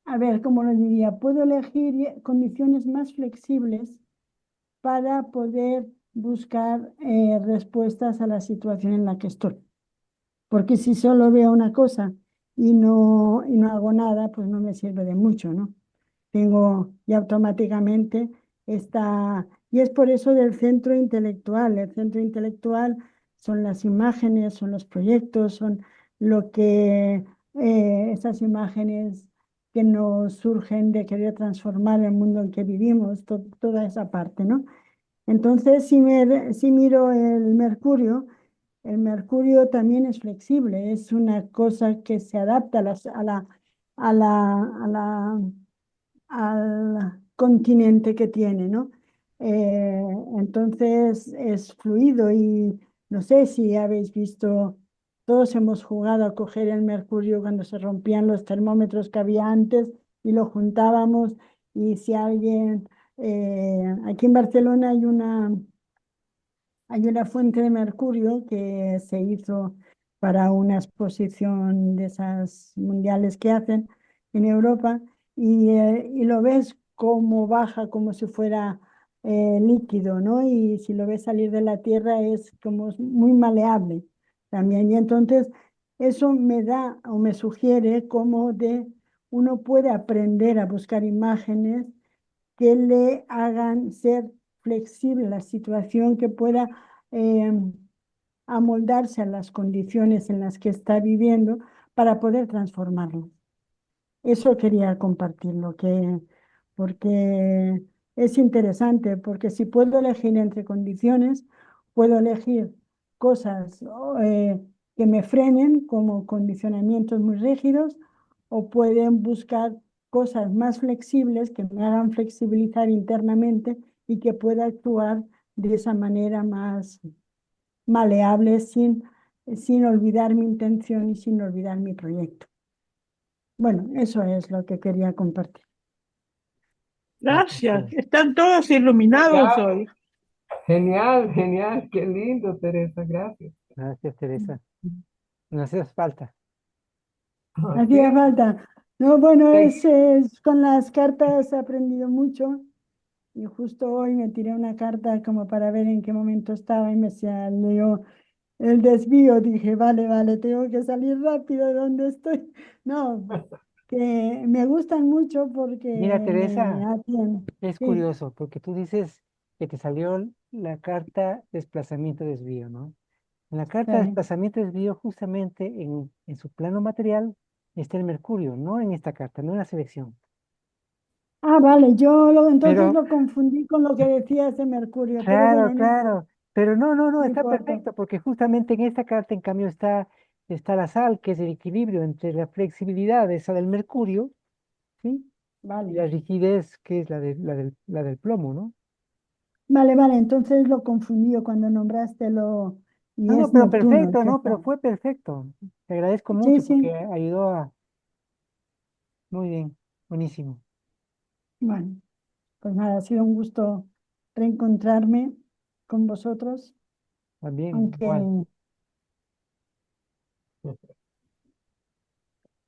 a ver, ¿cómo lo diría? Puedo elegir condiciones más flexibles para poder buscar respuestas a la situación en la que estoy. Porque si solo veo una cosa y no hago nada, pues no me sirve de mucho, ¿no? Tengo y automáticamente está, y es por eso del centro intelectual. El centro intelectual son las imágenes, son los proyectos, son lo que esas imágenes que nos surgen de querer transformar el mundo en que vivimos, toda esa parte, ¿no? Entonces, si miro el mercurio también es flexible, es una cosa que se adapta a la, al continente que tiene, ¿no? Entonces es fluido y no sé si habéis visto, todos hemos jugado a coger el mercurio cuando se rompían los termómetros que había antes y lo juntábamos y si alguien, aquí en Barcelona hay una fuente de mercurio que se hizo para una exposición de esas mundiales que hacen en Europa y lo ves como baja, como si fuera líquido, ¿no? Y si lo ves salir de la Tierra es como muy maleable también. Y entonces eso me da o me sugiere cómo uno puede aprender a buscar imágenes que le hagan ser flexible la situación, que pueda eh, amoldarse a las condiciones en las que está viviendo para poder transformarlo. Eso quería compartirlo, porque es interesante, porque si puedo elegir entre condiciones, puedo elegir cosas que me frenen como condicionamientos muy rígidos o pueden buscar cosas más flexibles que me hagan flexibilizar internamente y que pueda actuar de esa manera más maleable sin olvidar mi intención y sin olvidar mi proyecto. Bueno, eso es lo que quería compartir. Gracias. Están todos iluminados hoy. Genial, genial, qué lindo, Teresa, gracias. Gracias, Teresa. Nos hace falta. Hacía ¿ok? falta. No, bueno, Te- con las cartas he aprendido mucho y justo hoy me tiré una carta como para ver en qué momento estaba y me salió el desvío. Dije, vale, vale, tengo que salir rápido de donde estoy. No, que me gustan mucho porque Mira, me Teresa, atienden. es Sí, curioso porque tú dices que te salió la carta desplazamiento-desvío, ¿no? En la carta sí. desplazamiento-desvío, justamente en su plano material, está el Mercurio, no en esta carta, no en la selección. Ah, vale, entonces Pero, lo confundí con lo que decía ese Mercurio, pero claro, bueno, no importa, claro, pero no, no, no, no está importa. perfecto, porque justamente en esta carta, en cambio, está la sal, que es el equilibrio entre la flexibilidad, esa del Mercurio, ¿sí? Y Vale, la rigidez, que es la del plomo, ¿no? vale, vale, entonces lo confundí cuando nombraste y No, no, es pero Neptuno el perfecto, que no, está. pero fue perfecto. Te agradezco Sí, mucho porque sí, ayudó a... Muy bien, buenísimo. bueno, pues nada, ha sido un gusto reencontrarme con vosotros, También, aunque, igual.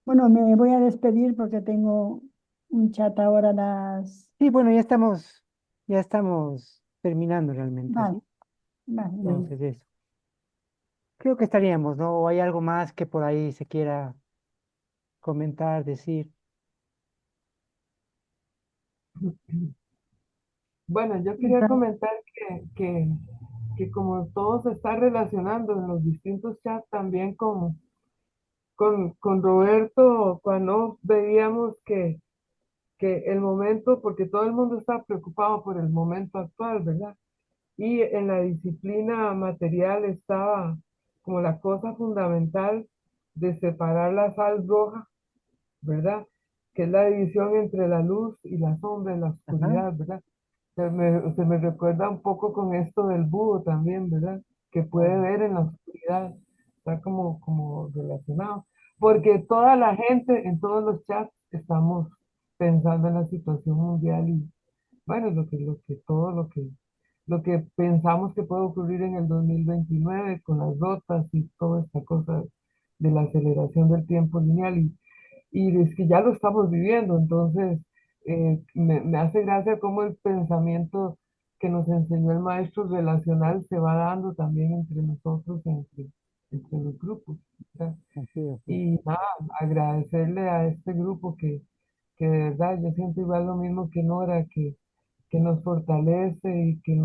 bueno, me voy a despedir porque tengo un chat ahora a las... Sí, bueno, ya estamos terminando realmente, Vale, ¿sí? vale, vale. Entonces, eso. Creo que estaríamos, ¿no? ¿O hay algo más que por ahí se quiera comentar, decir? Bueno, yo quería comentar que como todo se está relacionando en los distintos chats también con Roberto, cuando veíamos que el momento, porque todo el mundo está preocupado por el momento actual, ¿verdad? Y en la disciplina material estaba como la cosa fundamental de separar la sal roja, ¿verdad? Que es la división entre la luz y la sombra y la Ajá. oscuridad, ¿verdad? Se me recuerda un poco con esto del búho también, ¿verdad? Que puede Claro. ver en la oscuridad, está como relacionado. Porque toda la gente en todos los chats estamos pensando en la situación mundial y, bueno, todo lo que pensamos que puede ocurrir en el 2029 con las rotas y toda esta cosa de la aceleración del tiempo lineal. Y es que ya lo estamos viviendo, entonces me hace gracia cómo el pensamiento que nos enseñó el maestro relacional se va dando también entre nosotros, entre los grupos. ¿Verdad? Así es, así es. Y nada, agradecerle a este grupo que de verdad yo siento igual lo mismo que Nora, que nos fortalece y que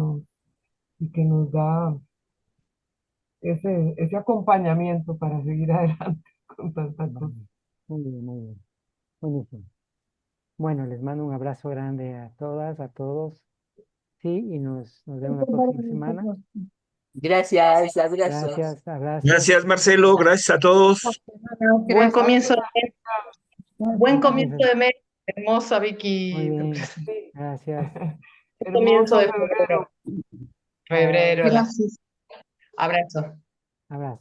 nos da ese acompañamiento para seguir adelante con tanta Vale. cosa. Muy bien, muy bien. Buenísimo. Bueno, les mando un abrazo grande a todas, a todos. Sí, y nos vemos la Para próxima semana. vosotros. Gracias, abrazos. Gracias, abrazos. Gracias, Marcelo. Gracias a todos. Buen Gracias. comienzo, buen Buen comienzo comienzo. de mes. Hermosa, Muy Vicky. bien. Sí. Gracias. Comienzo Hermoso de febrero. febrero. Chao. Abrazo. Abrazos.